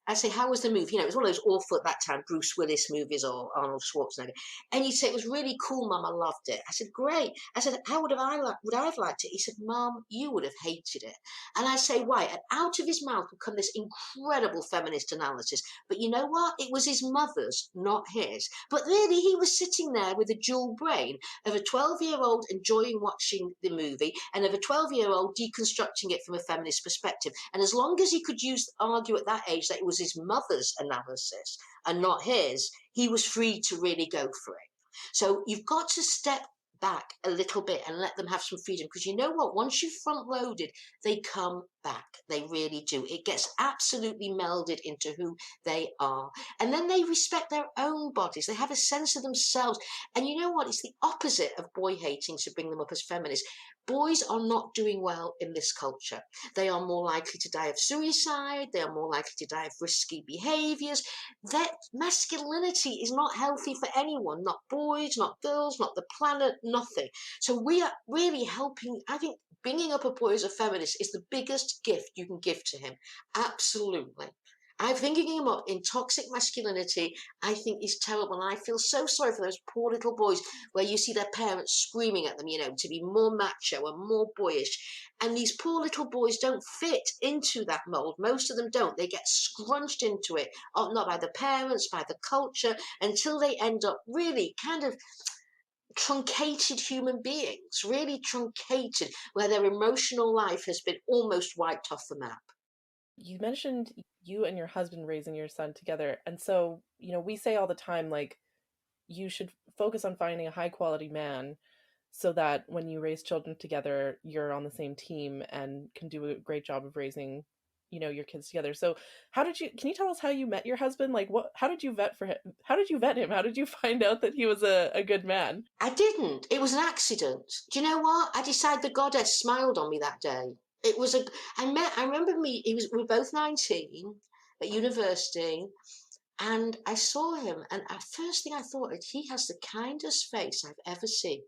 [SPEAKER 4] I'd say, how was the movie? It was one of those awful at that time, Bruce Willis movies or Arnold Schwarzenegger. And he'd say, it was really cool, Mum, I loved it. I said, great. I said, how would I have liked it? He said, Mum, you would have hated it. And I say, why? And out of his mouth would come this incredible feminist analysis. But you know what? It was his mother's, not his. But really, he was sitting there with a dual brain of a 12-year-old enjoying watching the movie and of a 12-year-old deconstructing it from a feminist perspective. And as long as he could argue at that age that it was his mother's analysis and not his, he was free to really go for it. So you've got to step back a little bit and let them have some freedom, because you know what, once you've front loaded, they come back. They really do. It gets absolutely melded into who they are, and then they respect their own bodies. They have a sense of themselves. And you know what, it's the opposite of boy hating to bring them up as feminists. Boys are not doing well in this culture. They are more likely to die of suicide. They are more likely to die of risky behaviors. That masculinity is not healthy for anyone, not boys, not girls, not the planet, nothing. So we are really helping. I think bringing up a boy as a feminist is the biggest gift you can give to him. Absolutely. I'm thinking him up in toxic masculinity, I think is terrible. And I feel so sorry for those poor little boys where you see their parents screaming at them, to be more macho and more boyish. And these poor little boys don't fit into that mold. Most of them don't. They get scrunched into it, not by the parents, by the culture, until they end up really kind of truncated human beings, really truncated, where their emotional life has been almost wiped off the map.
[SPEAKER 1] You mentioned you and your husband raising your son together. And so, we say all the time, like, you should focus on finding a high quality man so that when you raise children together, you're on the same team and can do a great job of raising, your kids together. So can you tell us how you met your husband? Like, how did you vet for him? How did you vet him? How did you find out that he was a good man?
[SPEAKER 4] I didn't. It was an accident. Do you know what? I decided the goddess smiled on me that day. I remember we were both 19 at university, and I saw him, and the first thing I thought is, he has the kindest face I've ever seen.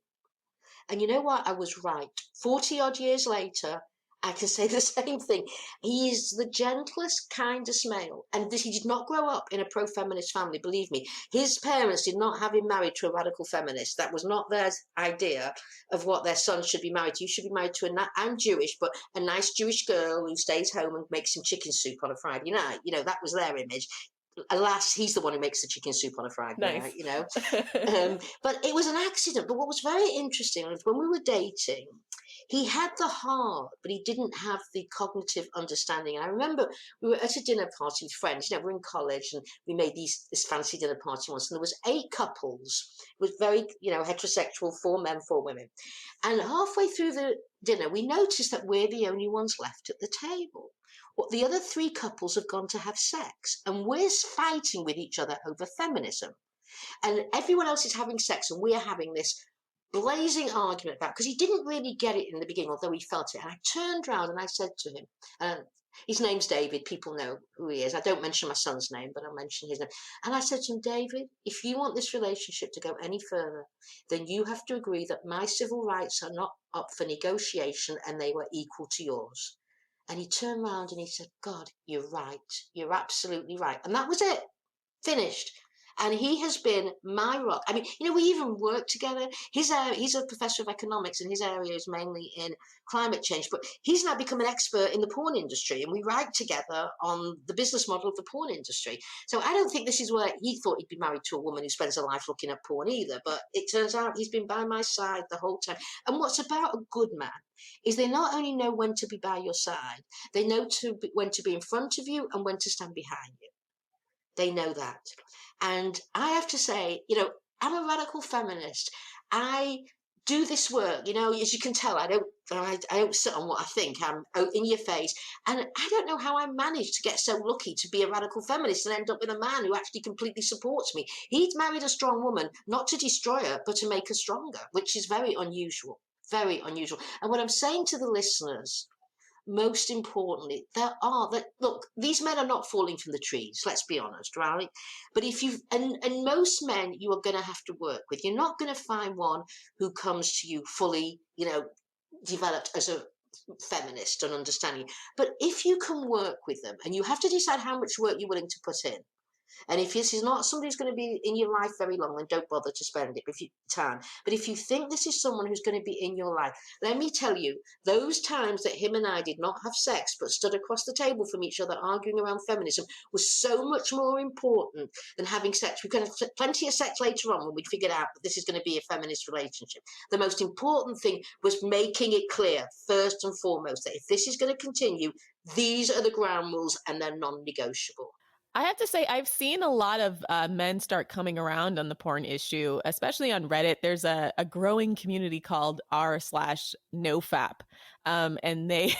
[SPEAKER 4] And you know what? I was right. 40 odd years later, I can say the same thing. He is the gentlest, kindest male. And he did not grow up in a pro-feminist family, believe me. His parents did not have him married to a radical feminist. That was not their idea of what their son should be married to. You should be married to I'm Jewish, but a nice Jewish girl who stays home and makes him chicken soup on a Friday night. That was their image. Alas, he's the one who makes the chicken soup on a Friday night, But it was an accident. But what was very interesting was when we were dating, he had the heart, but he didn't have the cognitive understanding. And I remember we were at a dinner party with friends. We're in college, and we made this fancy dinner party once, and there was 8 couples. It was very, heterosexual, 4 men, 4 women. And halfway through the dinner, we noticed that we're the only ones left at the table. Well, the other 3 couples have gone to have sex, and we're fighting with each other over feminism. And everyone else is having sex, and we're having this blazing argument about, because he didn't really get it in the beginning, although he felt it. And I turned around and I said to him, his name's David, people know who he is. I don't mention my son's name, but I'll mention his name. And I said to him, David, if you want this relationship to go any further, then you have to agree that my civil rights are not up for negotiation and they were equal to yours. And he turned around and he said, God, you're right. You're absolutely right. And that was it. Finished. And he has been my rock. I mean, we even work together. He's a professor of economics, and his area is mainly in climate change. But he's now become an expert in the porn industry, and we write together on the business model of the porn industry. So I don't think this is where he thought he'd be married to a woman who spends her life looking at porn either. But it turns out he's been by my side the whole time. And what's about a good man is they not only know when to be by your side, they know when to be in front of you and when to stand behind you. They know that. And I have to say, I'm a radical feminist. I do this work, as you can tell, I don't sit on what I think. I'm out in your face. And I don't know how I managed to get so lucky to be a radical feminist and end up with a man who actually completely supports me. He'd married a strong woman, not to destroy her, but to make her stronger, which is very unusual, very unusual. And what I'm saying to the listeners, most importantly, look, these men are not falling from the trees, let's be honest, right? But if and most men you are going to have to work with, you're not going to find one who comes to you fully, developed as a feminist and understanding. But if you can work with them, and you have to decide how much work you're willing to put in. And if this is not somebody who's going to be in your life very long, then don't bother to spend it time. But if you think this is someone who's going to be in your life, let me tell you, those times that him and I did not have sex but stood across the table from each other arguing around feminism was so much more important than having sex. We're going to have plenty of sex later on when we figured out that this is going to be a feminist relationship. The most important thing was making it clear, first and foremost, that if this is going to continue, these are the ground rules and they're non-negotiable.
[SPEAKER 2] I have to say, I've seen a lot of men start coming around on the porn issue, especially on Reddit. There's a growing community called r/nofap. And they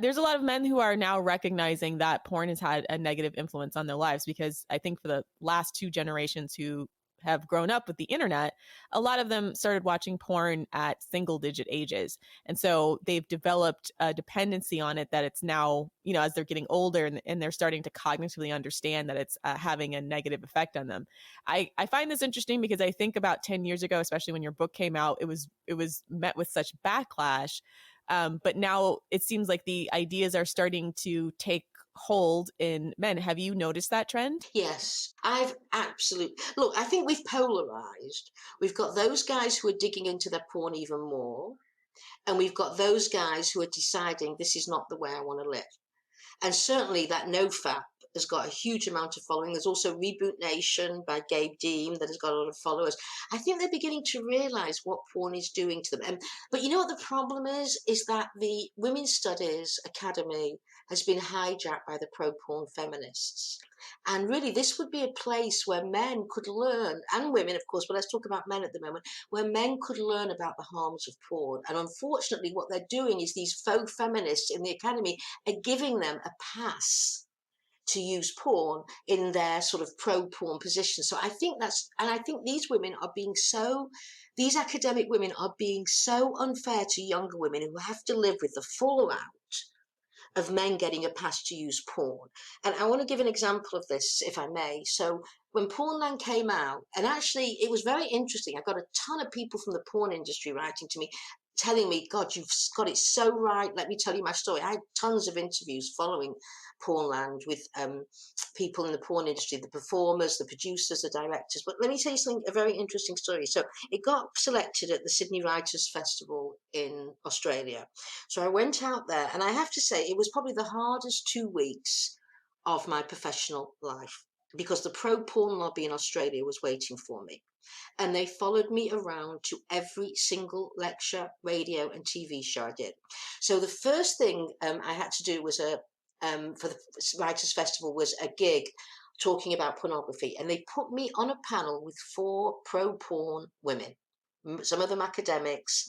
[SPEAKER 2] there's a lot of men who are now recognizing that porn has had a negative influence on their lives, because I think for the last 2 generations who have grown up with the internet, a lot of them started watching porn at single-digit ages. And so they've developed a dependency on it that it's now, as they're getting older and they're starting to cognitively understand that it's having a negative effect on them. I find this interesting because I think about 10 years ago, especially when your book came out, it was met with such backlash. But now it seems like the ideas are starting to take hold in men. Have you noticed that trend?
[SPEAKER 4] Yes, I've absolutely. Look, I think we've polarized. We've got those guys who are digging into their porn even more, and we've got those guys who are deciding this is not the way I want to live. And certainly that NoFap has got a huge amount of following. There's also Reboot Nation by Gail Dines that has got a lot of followers. I think they're beginning to realize what porn is doing to them. But you know what the problem is that the Women's Studies Academy has been hijacked by the pro-porn feminists. And really, this would be a place where men could learn, and women, of course, but let's talk about men at the moment, where men could learn about the harms of porn. And unfortunately, what they're doing is these faux feminists in the academy are giving them a pass to use porn in their sort of pro-porn position. So I think I think these women are being these academic women are being so unfair to younger women who have to live with the fallout of men getting a pass to use porn. And I want to give an example of this, if I may. So when Pornland came out, and actually it was very interesting, I got a ton of people from the porn industry writing to me, telling me, God, you've got it so right. Let me tell you my story. I had tons of interviews following Pornland with people in the porn industry, the performers, the producers, the directors. But let me tell you something, a very interesting story. So it got selected at the Sydney Writers' Festival in Australia. So I went out there, and I have to say it was probably the hardest 2 weeks of my professional life, because the pro-porn lobby in Australia was waiting for me. And they followed me around to every single lecture, radio and TV show I did. So the first thing I had to do was for the Writers' Festival was a gig talking about pornography. And they put me on a panel with 4 pro-porn women, some of them academics,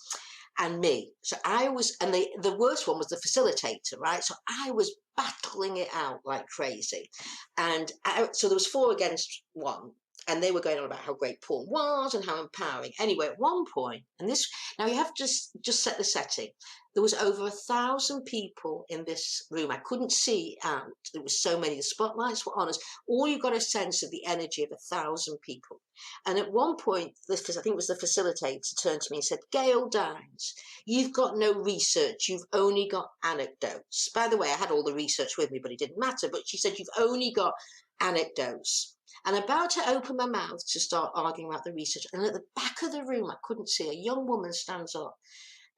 [SPEAKER 4] and me. So I was, and the worst one was the facilitator, right? So I was battling it out like crazy. And so there was 4 against 1. And they were going on about how great porn was and how empowering. Anyway, at one point, and this, now you have to just set the setting. There was over 1,000 people in this room. I couldn't see out. There was so many. The spotlights were on us. All you got a sense of the energy of 1,000 people. And at one point, I think it was the facilitator, turned to me and said, Gail Dines, you've got no research. You've only got anecdotes. By the way, I had all the research with me, but it didn't matter. But she said, you've only got anecdotes. and about to open my mouth to start arguing about the research. And at the back of the room, I couldn't see, a young woman stands up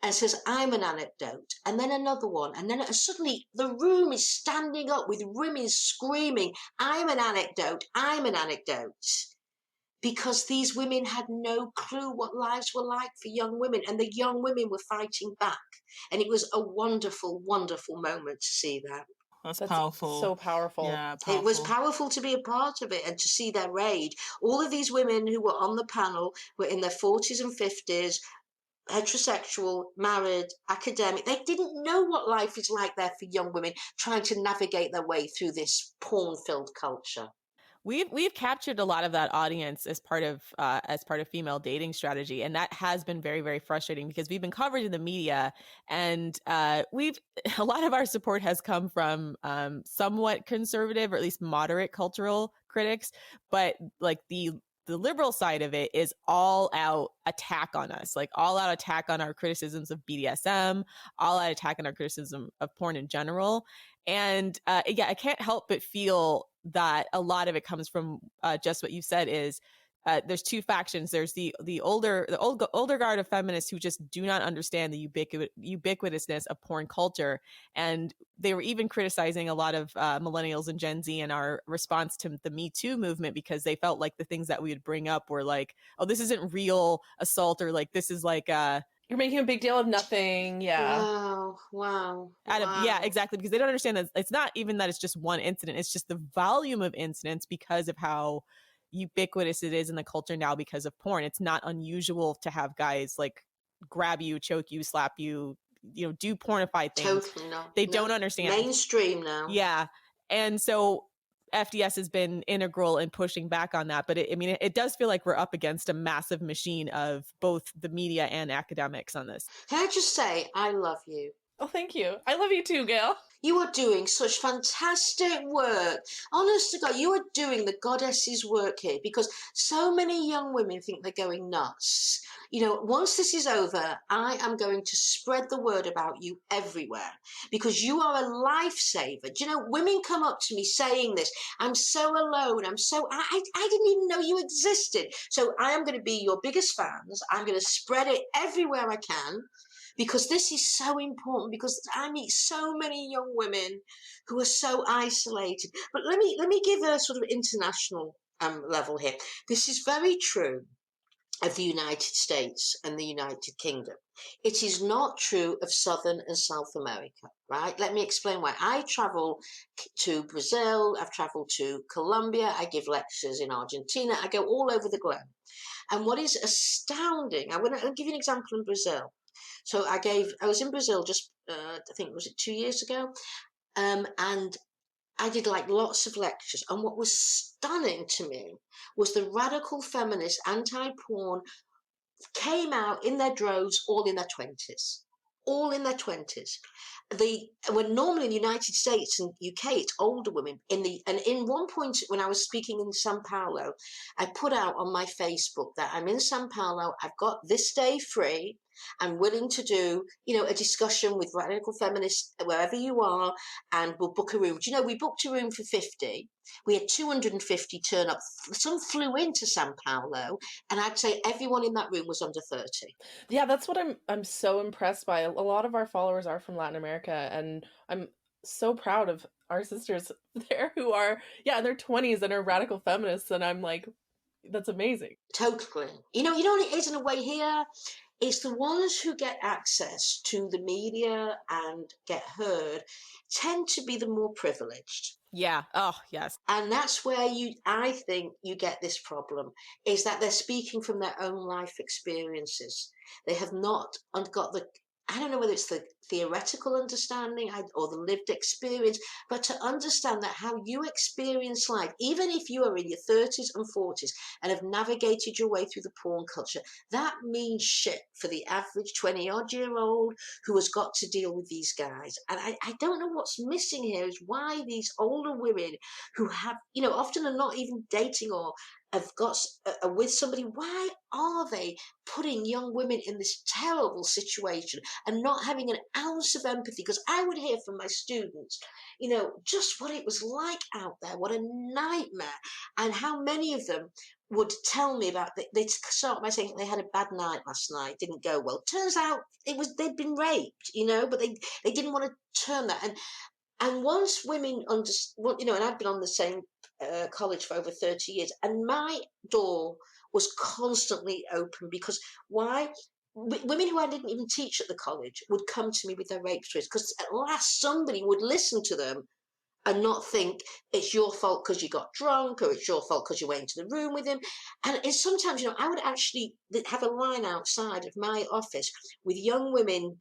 [SPEAKER 4] and says, I'm an anecdote. And then another one. And then suddenly the room is standing up with women screaming, I'm an anecdote, I'm an anecdote. Because these women had no clue what lives were like for young women. And the young women were fighting back. And it was a wonderful, wonderful moment to see that.
[SPEAKER 3] That's
[SPEAKER 1] powerful. So powerful.
[SPEAKER 3] Yeah, powerful.
[SPEAKER 4] It was powerful to be a part of it and to see their rage. All of these women who were on the panel were in their 40s and 50s, heterosexual, married, academic. They didn't know what life is like there for young women trying to navigate their way through this porn-filled culture.
[SPEAKER 2] We've captured a lot of that audience as part of female dating strategy, and that has been very, very frustrating because we've been covered in the media, and a lot of our support has come from somewhat conservative or at least moderate cultural critics, but like the liberal side of it is all out attack on us, like all out attack on our criticisms of BDSM, all out attack on our criticism of porn in general. And yeah, I can't help but feel that a lot of it comes from just what you said is there's two factions. There's the older guard of feminists who just do not understand the ubiquitousness of porn culture, and they were even criticizing a lot of millennials and Gen Z in our response to the Me Too movement because they felt like the things that we would bring up were like, oh, this isn't real assault, or like this is like
[SPEAKER 1] you're making a big deal of nothing. Yeah.
[SPEAKER 4] Wow.
[SPEAKER 2] Yeah, exactly. Because they don't understand that it's not even that it's just one incident. It's just the volume of incidents because of how ubiquitous it is in the culture now because of porn. It's not unusual to have guys like grab you, choke you, slap you, do pornified things.
[SPEAKER 4] Totally no.
[SPEAKER 2] They don't understand.
[SPEAKER 4] Mainstream now.
[SPEAKER 2] Yeah. And so FDS has been integral in pushing back on that. But it does feel like we're up against a massive machine of both the media and academics on this.
[SPEAKER 4] Can I just say, I love you.
[SPEAKER 1] Oh, thank you. I love you too, Gail.
[SPEAKER 4] You are doing such fantastic work. Honest to God, you are doing the goddess's work here because so many young women think they're going nuts. Once this is over, I am going to spread the word about you everywhere because you are a lifesaver. Do you know, women come up to me saying this, I'm so alone. I didn't even know you existed. So I am going to be your biggest fans. I'm going to spread it everywhere I can. Because this is so important, because I meet so many young women who are so isolated. But let me give a sort of international level here. This is very true of the United States and the United Kingdom. It is not true of Southern and South America, right? Let me explain why. I travel to Brazil, I've traveled to Colombia, I give lectures in Argentina, I go all over the globe. And what is astounding, I'll give you an example in Brazil. So I was in Brazil just, I think, was it 2 years ago? And I did like lots of lectures. And what was stunning to me was the radical feminist anti-porn came out in their droves, all in their 20s. All in their 20s. When normally in the United States and UK, it's older women. In one point when I was speaking in Sao Paulo, I put out on my Facebook that I'm in Sao Paulo, I've got this day free. I'm willing to do, a discussion with radical feminists wherever you are, and we'll book a room. Do you know, we booked a room for 50. We had 250 turn up. Some flew into Sao Paulo, and I'd say everyone in that room was under 30.
[SPEAKER 1] Yeah, that's what I'm so impressed by. A lot of our followers are from Latin America, and I'm so proud of our sisters there who are, in their 20s and are radical feminists, and I'm like, that's amazing.
[SPEAKER 4] Totally. You know what it is in a way here? It's the ones who get access to the media and get heard tend to be the more privileged.
[SPEAKER 2] Yeah. Oh, yes.
[SPEAKER 4] And that's where I think you get this problem, is that they're speaking from their own life experiences. They have not got I don't know whether it's the theoretical understanding or the lived experience, but to understand that how you experience life, even if you are in your 30s and 40s and have navigated your way through the porn culture, that means shit for the average 20-odd-year-old who has got to deal with these guys. And I don't know what's missing here is why these older women who have, often are not even dating or are with somebody, why are they putting young women in this terrible situation and not having an ounce of empathy? Because I would hear from my students, just what it was like out there, what a nightmare, and how many of them would tell me about, they'd start by saying they had a bad night last night, didn't go well. Turns out they'd been raped, but they didn't want to turn that. And once women understand, and I've been on the same college for over 30 years, and my door was constantly open, because why? Women who I didn't even teach at the college would come to me with their rape stories, because at last somebody would listen to them and not think it's your fault because you got drunk, or it's your fault because you went into the room with him. And it's sometimes, I would actually have a line outside of my office with young women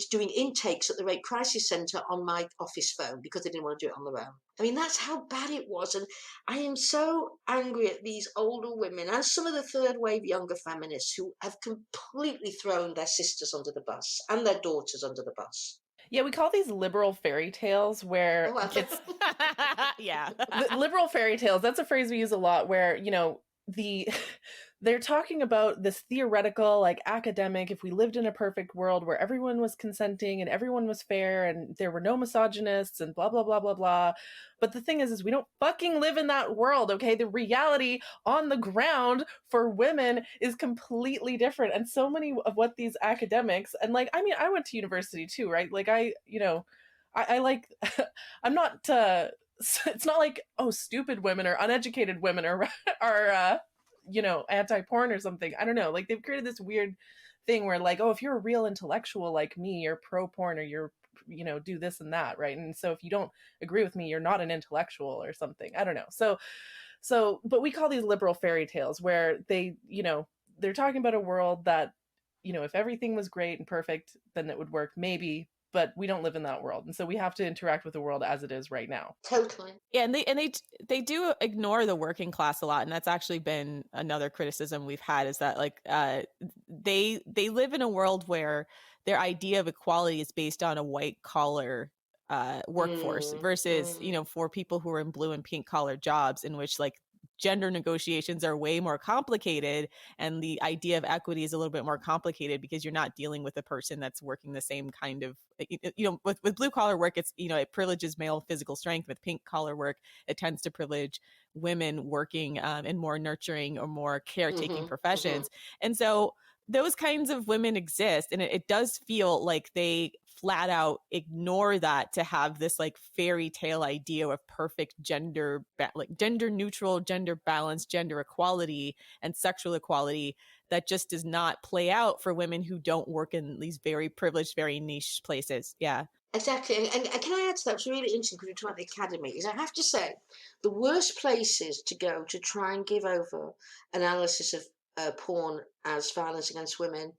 [SPEAKER 4] doing intakes at the Rape Crisis Centre on my office phone because they didn't want to do it on their own. I mean, that's how bad it was. And I am so angry at these older women and some of the third wave younger feminists who have completely thrown their sisters under the bus and their daughters under the bus.
[SPEAKER 1] Yeah, we call these liberal fairy tales, where it's
[SPEAKER 2] yeah.
[SPEAKER 1] Liberal fairy tales. That's a phrase we use a lot, where they're talking about this theoretical, like, academic, if we lived in a perfect world where everyone was consenting and everyone was fair and there were no misogynists and blah blah blah blah blah. But the thing is we don't fucking live in that world, okay? The reality on the ground for women is completely different. And so many of what these academics, and like, I mean, I went to university too, right? Like, I like, I'm not, it's not like, oh, stupid women or uneducated women are anti-porn or something. I don't know. Like, they've created this weird thing where, like, oh, if you're a real intellectual like me, you're pro-porn, or you're, do this and that, right? And so if you don't agree with me, you're not an intellectual or something. I don't know. So, but we call these liberal fairy tales, where they, they're talking about a world that, if everything was great and perfect, then it would work, maybe. But we don't live in that world, and so we have to interact with the world as it is right now.
[SPEAKER 4] Totally.
[SPEAKER 2] Yeah, and they do ignore the working class a lot, and that's actually been another criticism we've had, is that, like, they live in a world where their idea of equality is based on a white collar workforce versus for people who are in blue and pink collar jobs, in which, like, gender negotiations are way more complicated, and the idea of equity is a little bit more complicated because you're not dealing with a person that's working the same kind of, with blue collar work, it's, it privileges male physical strength. With pink collar work, it tends to privilege women working in more nurturing or more caretaking professions. And so those kinds of women exist, and it does feel like they flat out ignore that to have this, like, fairy tale idea of perfect gender neutral, gender balanced, gender equality and sexual equality that just does not play out for women who don't work in these very privileged, very niche places. Yeah.
[SPEAKER 4] Exactly. And can I add to that? It's really interesting because we're talking about the academy. Is, I have to say, the worst places to go to try and give over analysis of porn as violence against women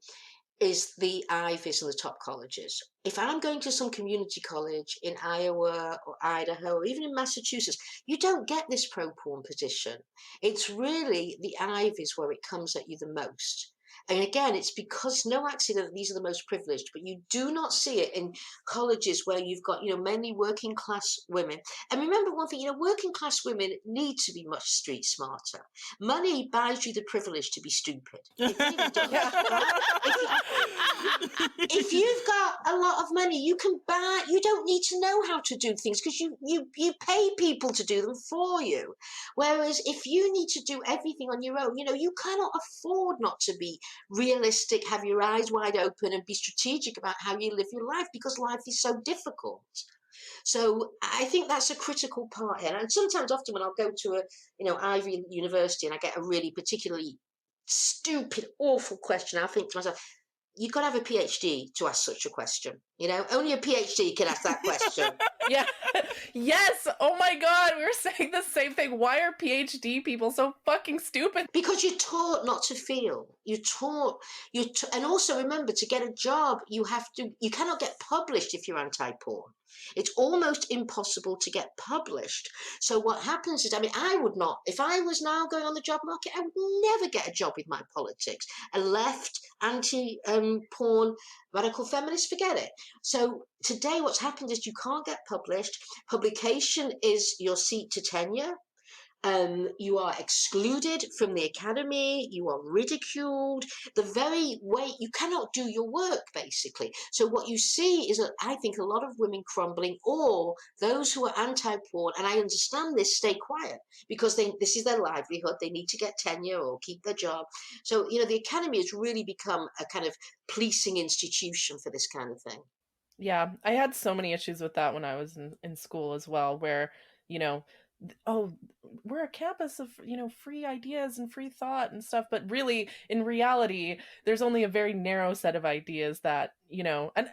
[SPEAKER 4] is the Ivies and the top colleges. If I'm going to some community college in Iowa or Idaho or even in Massachusetts, you don't get this pro-porn position. It's really the Ivies where it comes at you the most. And again, it's because, no accident, these are the most privileged, but you do not see it in colleges where you've got, mainly working class women. And remember one thing, working class women need to be much street smarter. Money buys you the privilege to be stupid. It really does. If you've got a lot of money, you don't need to know how to do things because you pay people to do them for you. Whereas if you need to do everything on your own, you cannot afford not to be realistic, have your eyes wide open, and be strategic about how you live your life, because life is so difficult. So I think that's a critical part here. And sometimes, often when I'll go to a Ivy University and I get a really particularly stupid, awful question, I'll think to myself, you've got to have a PhD to ask such a question. Only a PhD can ask that question.
[SPEAKER 1] Yeah. Yes. Oh my God. We were saying the same thing. Why are PhD people so fucking stupid?
[SPEAKER 4] Because you're taught not to feel. And also remember, to get a job, you cannot get published if you're anti-porn. It's almost impossible to get published. So what happens is, I would not, if I was now going on the job market, I would never get a job with my politics. A left, anti-porn, radical feminist, forget it. So today what's happened is you can't get published. Publication is your seat to tenure. You are excluded from the academy. You are ridiculed. The very way you cannot do your work, basically. So what you see is, I think, a lot of women crumbling, or those who are anti-porn, and I understand this, stay quiet because this is their livelihood. They need to get tenure or keep their job. So, the academy has really become a kind of policing institution for this kind of thing.
[SPEAKER 1] Yeah, I had so many issues with that when I was in school as well, where, oh, we're a campus of, free ideas and free thought and stuff. But really, in reality, there's only a very narrow set of ideas that, and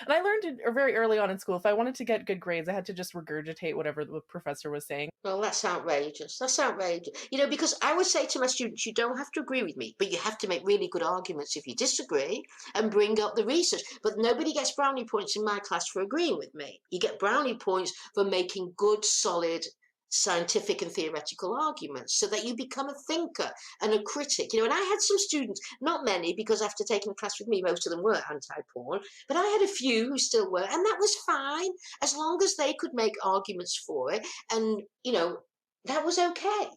[SPEAKER 1] I learned it very early on in school. If I wanted to get good grades, I had to just regurgitate whatever the professor was saying.
[SPEAKER 4] Well, that's outrageous. That's outrageous. Because I would say to my students, you don't have to agree with me, but you have to make really good arguments if you disagree and bring up the research. But nobody gets brownie points in my class for agreeing with me. You get brownie points for making good, solid, scientific and theoretical arguments so that you become a thinker and a critic. And I had some students, not many, because after taking a class with me, most of them were anti-porn, but I had a few who still were, and that was fine as long as they could make arguments for it. And, that was okay.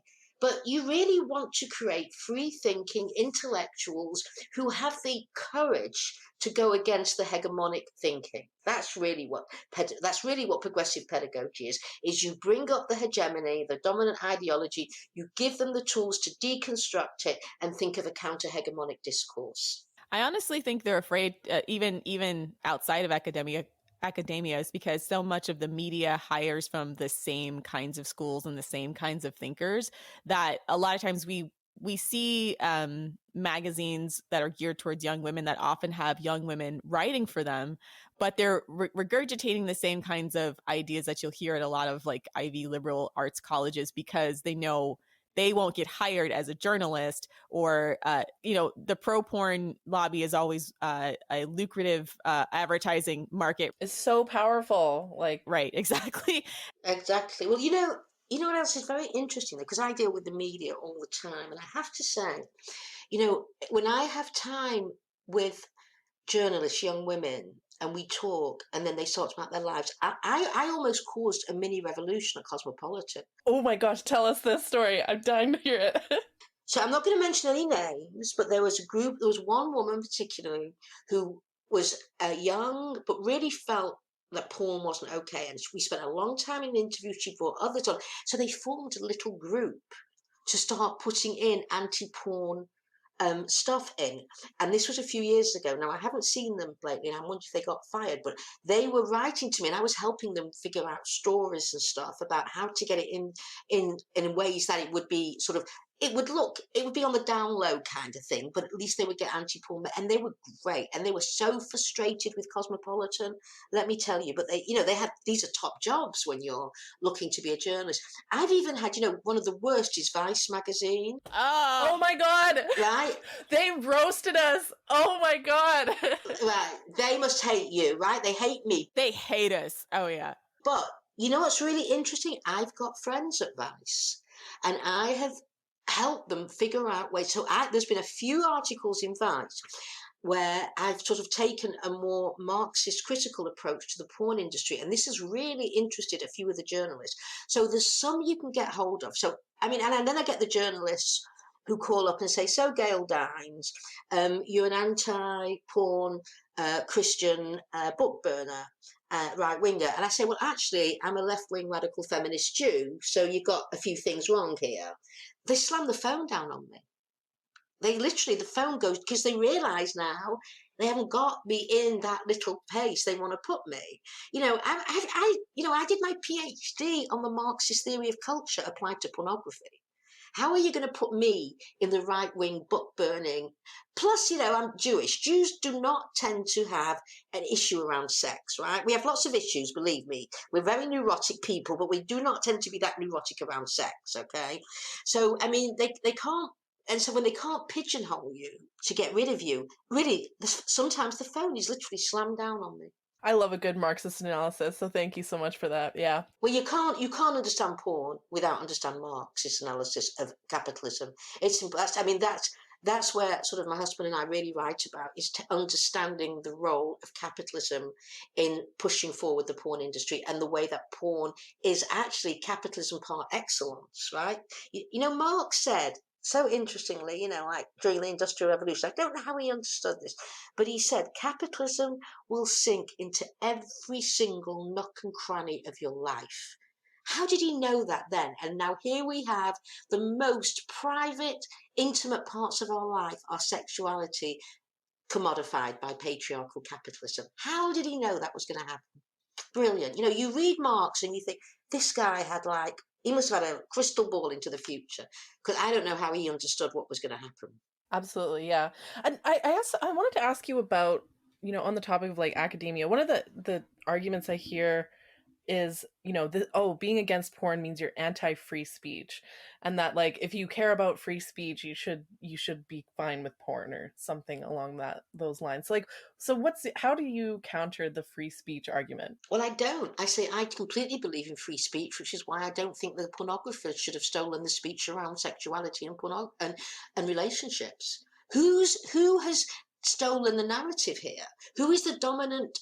[SPEAKER 4] But you really want to create free-thinking intellectuals who have the courage to go against the hegemonic thinking. That's really what progressive pedagogy is you bring up the hegemony, the dominant ideology, you give them the tools to deconstruct it and think of a counter-hegemonic discourse.
[SPEAKER 2] I honestly think they're afraid, even outside of academia, is because so much of the media hires from the same kinds of schools and the same kinds of thinkers that a lot of times we see magazines that are geared towards young women that often have young women writing for them, but they're regurgitating the same kinds of ideas that you'll hear at a lot of like Ivy liberal arts colleges because they know they won't get hired as a journalist, or, the pro-porn lobby is always a lucrative advertising market.
[SPEAKER 1] It's so powerful.
[SPEAKER 2] Right, exactly.
[SPEAKER 4] Exactly. Well, you know what else is very interesting, because I deal with the media all the time, and I have to say, when I have time with journalists, young women, and we talk, and then they talk about their lives, I almost caused a mini revolution at Cosmopolitan.
[SPEAKER 1] Oh my gosh, tell us this story. I'm dying to hear it.
[SPEAKER 4] So I'm not going to mention any names, but there was one woman particularly who was young, but really felt that porn wasn't okay. And we spent a long time in interviews. She brought others on. So they formed a little group to start putting in anti-porn stuff in. And this was a few years ago. Now, I haven't seen them lately, and I wonder if they got fired, but they were writing to me, and I was helping them figure out stories and stuff about how to get it in ways that it would be sort of, it would be on the down low kind of thing, but at least they would get anti-porn. And they were great. And they were so frustrated with Cosmopolitan, let me tell you. But they had, these are top jobs when you're looking to be a journalist. I've even had, one of the worst is Vice magazine.
[SPEAKER 1] Oh my God.
[SPEAKER 4] Right?
[SPEAKER 1] They roasted us. Oh my God.
[SPEAKER 4] Right. They must hate you, right? They hate me.
[SPEAKER 2] They hate us. Oh yeah.
[SPEAKER 4] But you know what's really interesting? I've got friends at Vice, and I have help them figure out ways. So there's been a few articles in Vice where I've sort of taken a more Marxist critical approach to the porn industry. And this has really interested a few of the journalists. So there's some you can get hold of. So, and then I get the journalists who call up and say, so Gail Dines, you're an anti-porn Christian book burner. Right-winger. And I say, well, actually, I'm a left-wing radical feminist Jew, so you've got a few things wrong here. They slam the phone down on me. They literally, the phone goes, because they realise now they haven't got me in that little place they want to put me. I did my PhD on the Marxist theory of culture applied to pornography. How are you going to put me in the right-wing book-burning? Plus, I'm Jewish. Jews do not tend to have an issue around sex, right? We have lots of issues, believe me. We're very neurotic people, but we do not tend to be that neurotic around sex, okay? So, they can't, and so when they can't pigeonhole you to get rid of you, really, sometimes the phone is literally slammed down on me.
[SPEAKER 1] I love a good Marxist analysis, so thank you so much for that. Yeah.
[SPEAKER 4] Well, you can't understand porn without understanding Marxist analysis of capitalism. It's simple. That's that's where sort of my husband and I really write about, is understanding the role of capitalism in pushing forward the porn industry, and the way that porn is actually capitalism par excellence, right? You know, Marx said, so interestingly, you know, like during the Industrial Revolution, I don't know how he understood this, but he said capitalism will sink into every single nook and cranny of your life. How did he know that then? And now here we have the most private, intimate parts of our life, our sexuality, commodified by patriarchal capitalism. How did he know that was going to happen? Brilliant. You know, you read Marx and you think, this guy had like, he must have had a crystal ball into the future, because I don't know how he understood what was going to happen.
[SPEAKER 1] Absolutely, yeah. And I wanted to ask you about, you know, on the topic of like academia, one of the arguments I hear is, you know, being against porn means you're anti-free speech, and that like if you care about free speech, you should be fine with porn or something along those lines. So how do you counter the free speech argument?
[SPEAKER 4] Well, I don't. I say I completely believe in free speech, which is why I don't think the pornographers should have stolen the speech around sexuality and relationships. Who has stolen the narrative here? Who is the dominant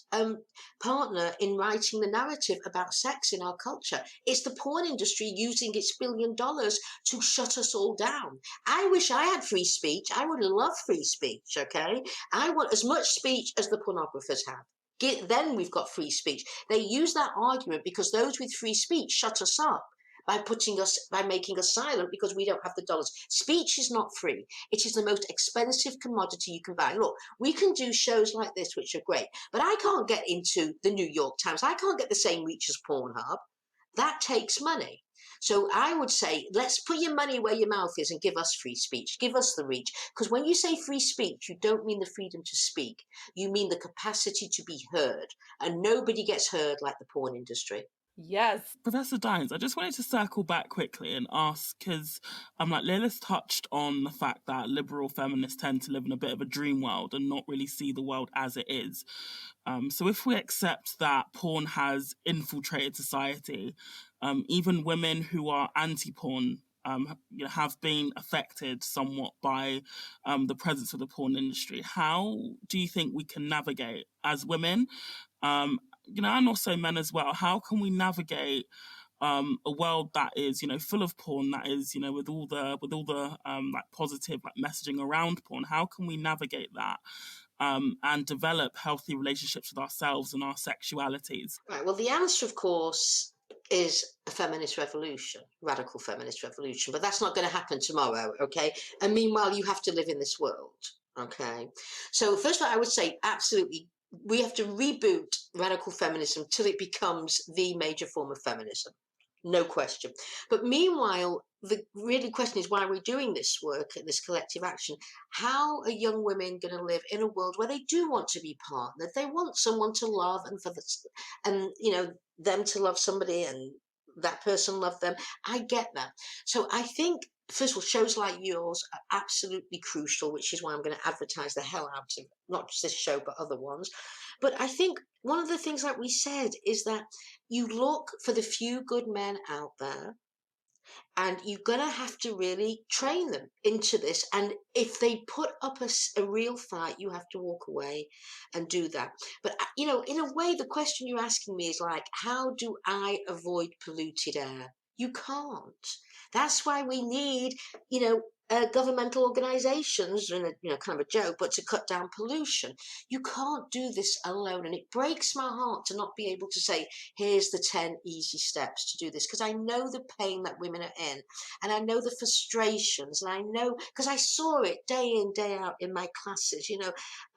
[SPEAKER 4] partner in writing the narrative about sex in our culture? It's the porn industry using its $1 billion to shut us all down. I wish I had free speech. I would love free speech, okay? I want as much speech as the pornographers have. Then we've got free speech. They use that argument because those with free speech shut us up by making us silent because we don't have the dollars. Speech is not free. It is the most expensive commodity you can buy. Look, we can do shows like this, which are great, but I can't get into the New York Times. I can't get the same reach as Pornhub. That takes money. So I would say, let's put your money where your mouth is and give us free speech. Give us the reach. Because when you say free speech, you don't mean the freedom to speak. You mean the capacity to be heard. And nobody gets heard like the porn industry.
[SPEAKER 1] Yes.
[SPEAKER 3] Professor Dines, I just wanted to circle back quickly and ask, because like Lilith touched on the fact that liberal feminists tend to live in a bit of a dream world and not really see the world as it is. So if we accept that porn has infiltrated society, even women who are anti-porn have been affected somewhat by the presence of the porn industry. How do you think we can navigate as women, and also men as well? How can we navigate a world that is, full of porn, that is, with all the like positive like messaging around porn? How can we navigate that and develop healthy relationships with ourselves and our sexualities?
[SPEAKER 4] Right. Well, the answer, of course, is a feminist revolution, radical feminist revolution. But that's not going to happen tomorrow, okay? And meanwhile, you have to live in this world, okay? So first of all, I would say absolutely, we have to reboot radical feminism till it becomes the major form of feminism. No question. But meanwhile, the really question is, why are we doing this work, this collective action? How are young women going to live in a world where they do want to be partnered? They want someone to love, and them to love somebody, and that person love them. I get that. So I think, first of all, shows like yours are absolutely crucial, which is why I'm going to advertise the hell out of not just this show, but other ones. But I think one of the things, like we said, is that you look for the few good men out there, and you're going to have to really train them into this. And if they put up a real fight, you have to walk away and do that. But, in a way, the question you're asking me is like, how do I avoid polluted air? You can't. That's why we need, governmental organizations, and kind of a joke, but to cut down pollution. You can't do this alone. And it breaks my heart to not be able to say, here's the 10 easy steps to do this, because I know the pain that women are in, and I know the frustrations, and I know, because I saw it day in, day out in my classes,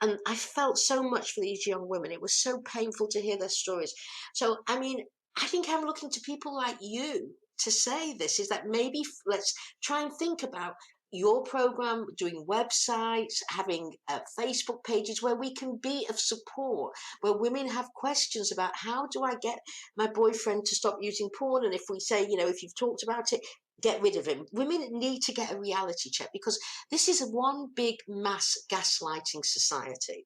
[SPEAKER 4] and I felt so much for these young women. It was so painful to hear their stories. So, I think I'm looking to people like you to say this, is that maybe let's try and think about your program, doing websites, having Facebook pages where we can be of support, where women have questions about, how do I get my boyfriend to stop using porn? And if we say, if you've talked about it, get rid of him. Women need to get a reality check, because this is one big mass gaslighting society.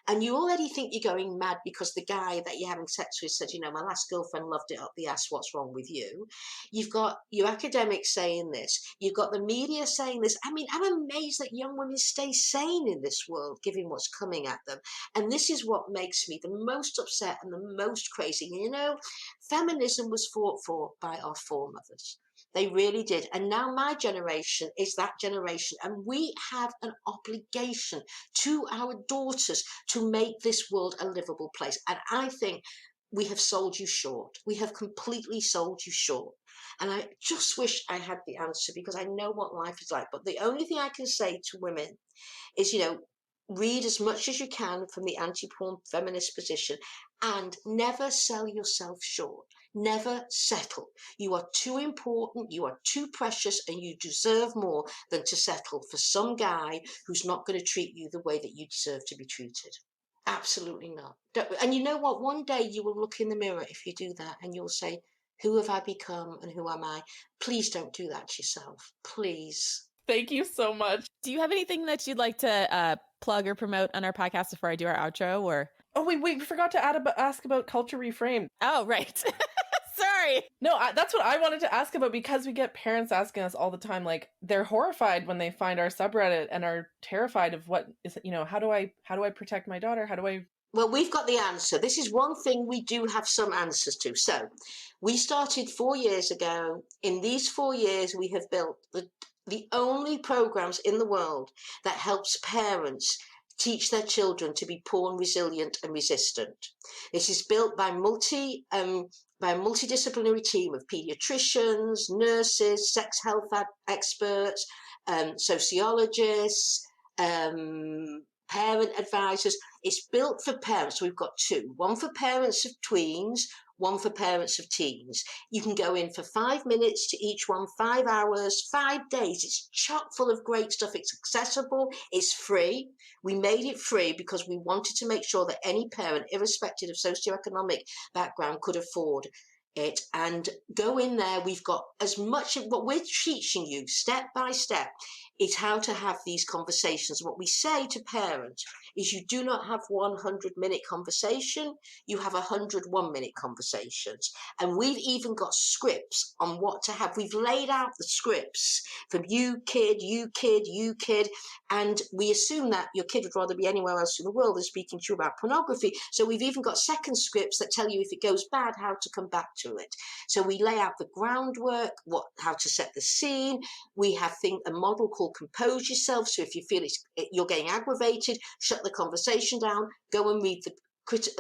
[SPEAKER 4] And you already think you're going mad because the guy that you're having sex with said, my last girlfriend loved it up the ass, what's wrong with you? You've got your academics saying this. You've got the media saying this. I mean, I'm amazed that young women stay sane in this world, given what's coming at them. And this is what makes me the most upset and the most crazy. Feminism was fought for by our foremothers. They really did. And now my generation is that generation. And we have an obligation to our daughters to make this world a livable place. And I think we have sold you short. We have completely sold you short. And I just wish I had the answer, because I know what life is like. But the only thing I can say to women is, read as much as you can from the anti-porn feminist position, and never sell yourself short. Never settle. You are too important, you are too precious, and you deserve more than to settle for some guy who's not going to treat you the way that you deserve to be treated. Absolutely not. And you know what? One day you will look in the mirror if you do that, and you'll say, who have I become and who am I? Please don't do that to yourself. Please.
[SPEAKER 1] Thank you so much.
[SPEAKER 2] Do you have anything that you'd like to plug or promote on our podcast before I do our outro? Or
[SPEAKER 1] Oh, wait, we forgot to ask about Culture Reframed.
[SPEAKER 2] Oh, right. Sorry.
[SPEAKER 1] No, that's what I wanted to ask about, because we get parents asking us all the time, like, they're horrified when they find our subreddit and are terrified of what is, how do I protect my daughter? How do I...
[SPEAKER 4] Well, we've got the answer. This is one thing we do have some answers to. So we started 4 years ago. In these 4 years, we have built the only programs in the world that helps parents teach their children to be porn resilient and resistant. This is built by a multidisciplinary team of pediatricians, nurses, sex health experts, sociologists, parent advisors. It's built for parents. So we've got two, one for parents of tweens, one for parents of teens. You can go in for 5 minutes to each one, 5 hours, 5 days. It's chock full of great stuff. It's accessible. It's free. We made it free because we wanted to make sure that any parent, irrespective of socioeconomic background, could afford it. And go in there. We've got as much of what we're teaching you step by step is how to have these conversations. What we say to parents is, you do not have 100-minute conversation, you have 100 1-minute conversations. And we've even got scripts on what to have. We've laid out the scripts from you kid, you kid, you kid. And we assume that your kid would rather be anywhere else in the world than speaking to you about pornography. So we've even got second scripts that tell you if it goes bad, how to come back to it. So we lay out the groundwork, how to set the scene. We have a model called Compose Yourself. So if you feel you're getting aggravated, shut the conversation down, go and read the Culture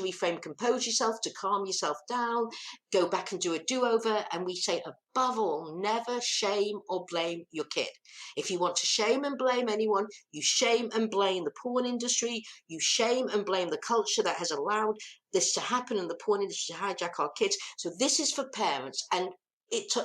[SPEAKER 4] Reframed Compose Yourself to calm yourself down, go back and do a do-over. And we say, above all, never shame or blame your kid. If you want to shame and blame anyone, you shame and blame the porn industry, you shame and blame the culture that has allowed this to happen and the porn industry to hijack our kids. So this is for parents. And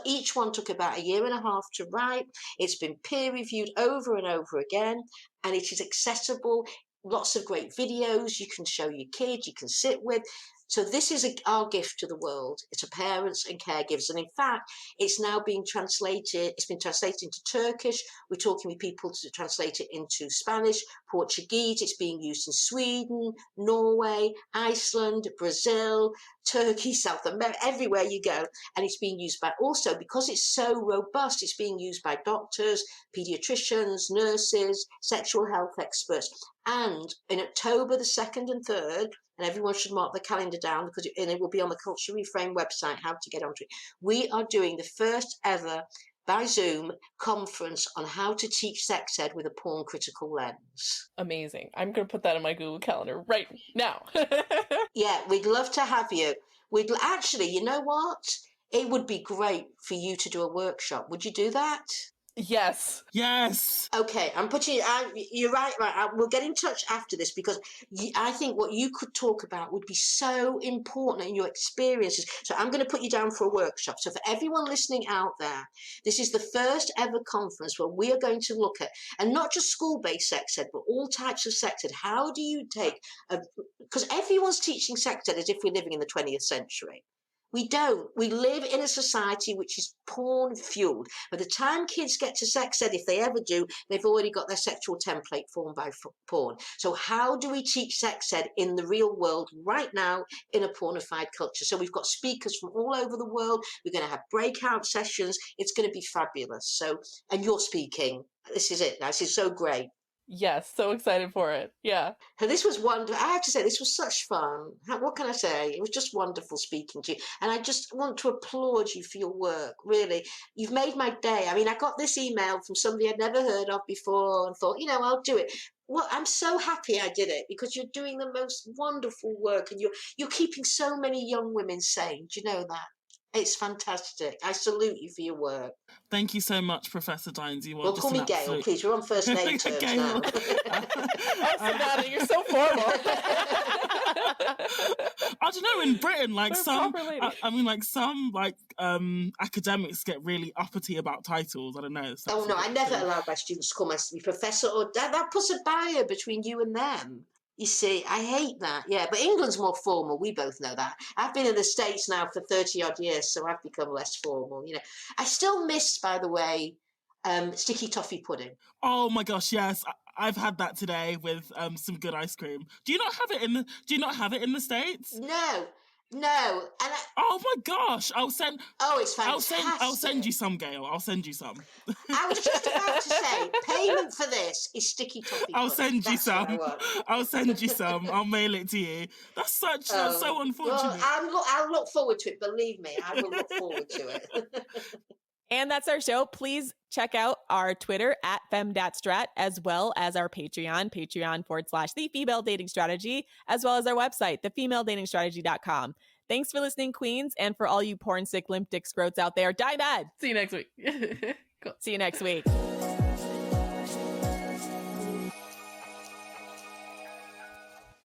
[SPEAKER 4] each one took about 1.5 years to write. It's been peer-reviewed over and over again, and it is accessible. Lots of great videos you can show your kids, you can sit with. So this is our gift to the world. It's to parents and caregivers. And in fact, it's now being translated. It's been translated into Turkish. We're talking with people to translate it into Spanish, Portuguese. It's being used in Sweden, Norway, Iceland, Brazil, Turkey, South America, everywhere you go. And it's being used by, also because it's so robust, it's being used by doctors, pediatricians, nurses, sexual health experts. And in October the 2nd and 3rd, and everyone should mark the calendar down, because it will be on the Culture Reframed website, how to get onto it. We are doing the first ever, by Zoom, conference on how to teach sex ed with a porn critical lens.
[SPEAKER 1] Amazing. I'm going to put that in my Google Calendar right now.
[SPEAKER 4] Yeah, we'd love to have you. Actually, you know what? It would be great for you to do a workshop. Would you do that?
[SPEAKER 1] Yes.
[SPEAKER 3] Yes.
[SPEAKER 4] Okay, you're right. We'll get in touch after this, because I think what you could talk about would be so important in your experiences. So I'm going to put you down for a workshop. So for everyone listening out there, this is the first ever conference where we are going to look at, and not just school-based sex ed, but all types of sex ed. How do you take, because everyone's teaching sex ed as if we're living in the 20th century. We don't. We live in a society which is porn fueled. By the time kids get to sex ed, if they ever do, they've already got their sexual template formed by porn. So how do we teach sex ed in the real world right now in a pornified culture? So we've got speakers from all over the world. We're going to have breakout sessions. It's going to be fabulous. So, and you're speaking. This is it now. This is so great.
[SPEAKER 1] Yes, so excited for it. Yeah.
[SPEAKER 4] And this was wonderful. I have to say, this was such fun. What can I say? It was just wonderful speaking to you. And I just want to applaud you for your work, really. You've made my day. I mean, I got this email from somebody I'd never heard of before and thought, I'll do it. Well, I'm so happy I did it because you're doing the most wonderful work and you're keeping so many young women sane. Do you know that? It's fantastic. I salute you for your work.
[SPEAKER 3] Thank you so much, Professor Dines. You are
[SPEAKER 4] Well,
[SPEAKER 3] just
[SPEAKER 4] call me
[SPEAKER 3] an
[SPEAKER 4] Gail,
[SPEAKER 3] absolute...
[SPEAKER 4] please. We're on first name terms now.
[SPEAKER 1] Savannah, you're so formal.
[SPEAKER 3] I don't know, in Britain, like
[SPEAKER 1] We're
[SPEAKER 3] some,
[SPEAKER 1] proper lady.
[SPEAKER 3] I mean, like some, like academics get really uppity about titles. I don't know.
[SPEAKER 4] Oh no, I never allow my students to call me professor or dad. That puts a barrier between you and them. You see, I hate that. Yeah, but England's more formal. We both know that. I've been in the States now for 30 odd years, so I've become less formal. I still miss, by the way, sticky toffee pudding.
[SPEAKER 3] Oh my gosh, yes. I've had that today with some good ice cream. Do you not have it in the States?
[SPEAKER 4] No.
[SPEAKER 3] Oh my gosh!
[SPEAKER 4] Oh, it's fantastic.
[SPEAKER 3] I'll send you some, Gail. I'll send you some.
[SPEAKER 4] I was just about to say, payment for this is sticky toffee pudding.
[SPEAKER 3] I'll send you
[SPEAKER 4] That's what I
[SPEAKER 3] some.
[SPEAKER 4] want.
[SPEAKER 3] I'll send you some. I'll mail it to you. That's so unfortunate.
[SPEAKER 4] Well, I'll look forward to it. Believe me, I will look forward to it.
[SPEAKER 2] And that's our show. Please check out our Twitter at FemDatStrat, as well as our Patreon.com/The Female Dating Strategy, as well as our website, thefemaledatingstrategy.com. Thanks for listening, Queens. And for all you porn sick limp dick scrotes out there, die bad.
[SPEAKER 1] See you next week. Cool.
[SPEAKER 2] See you next week.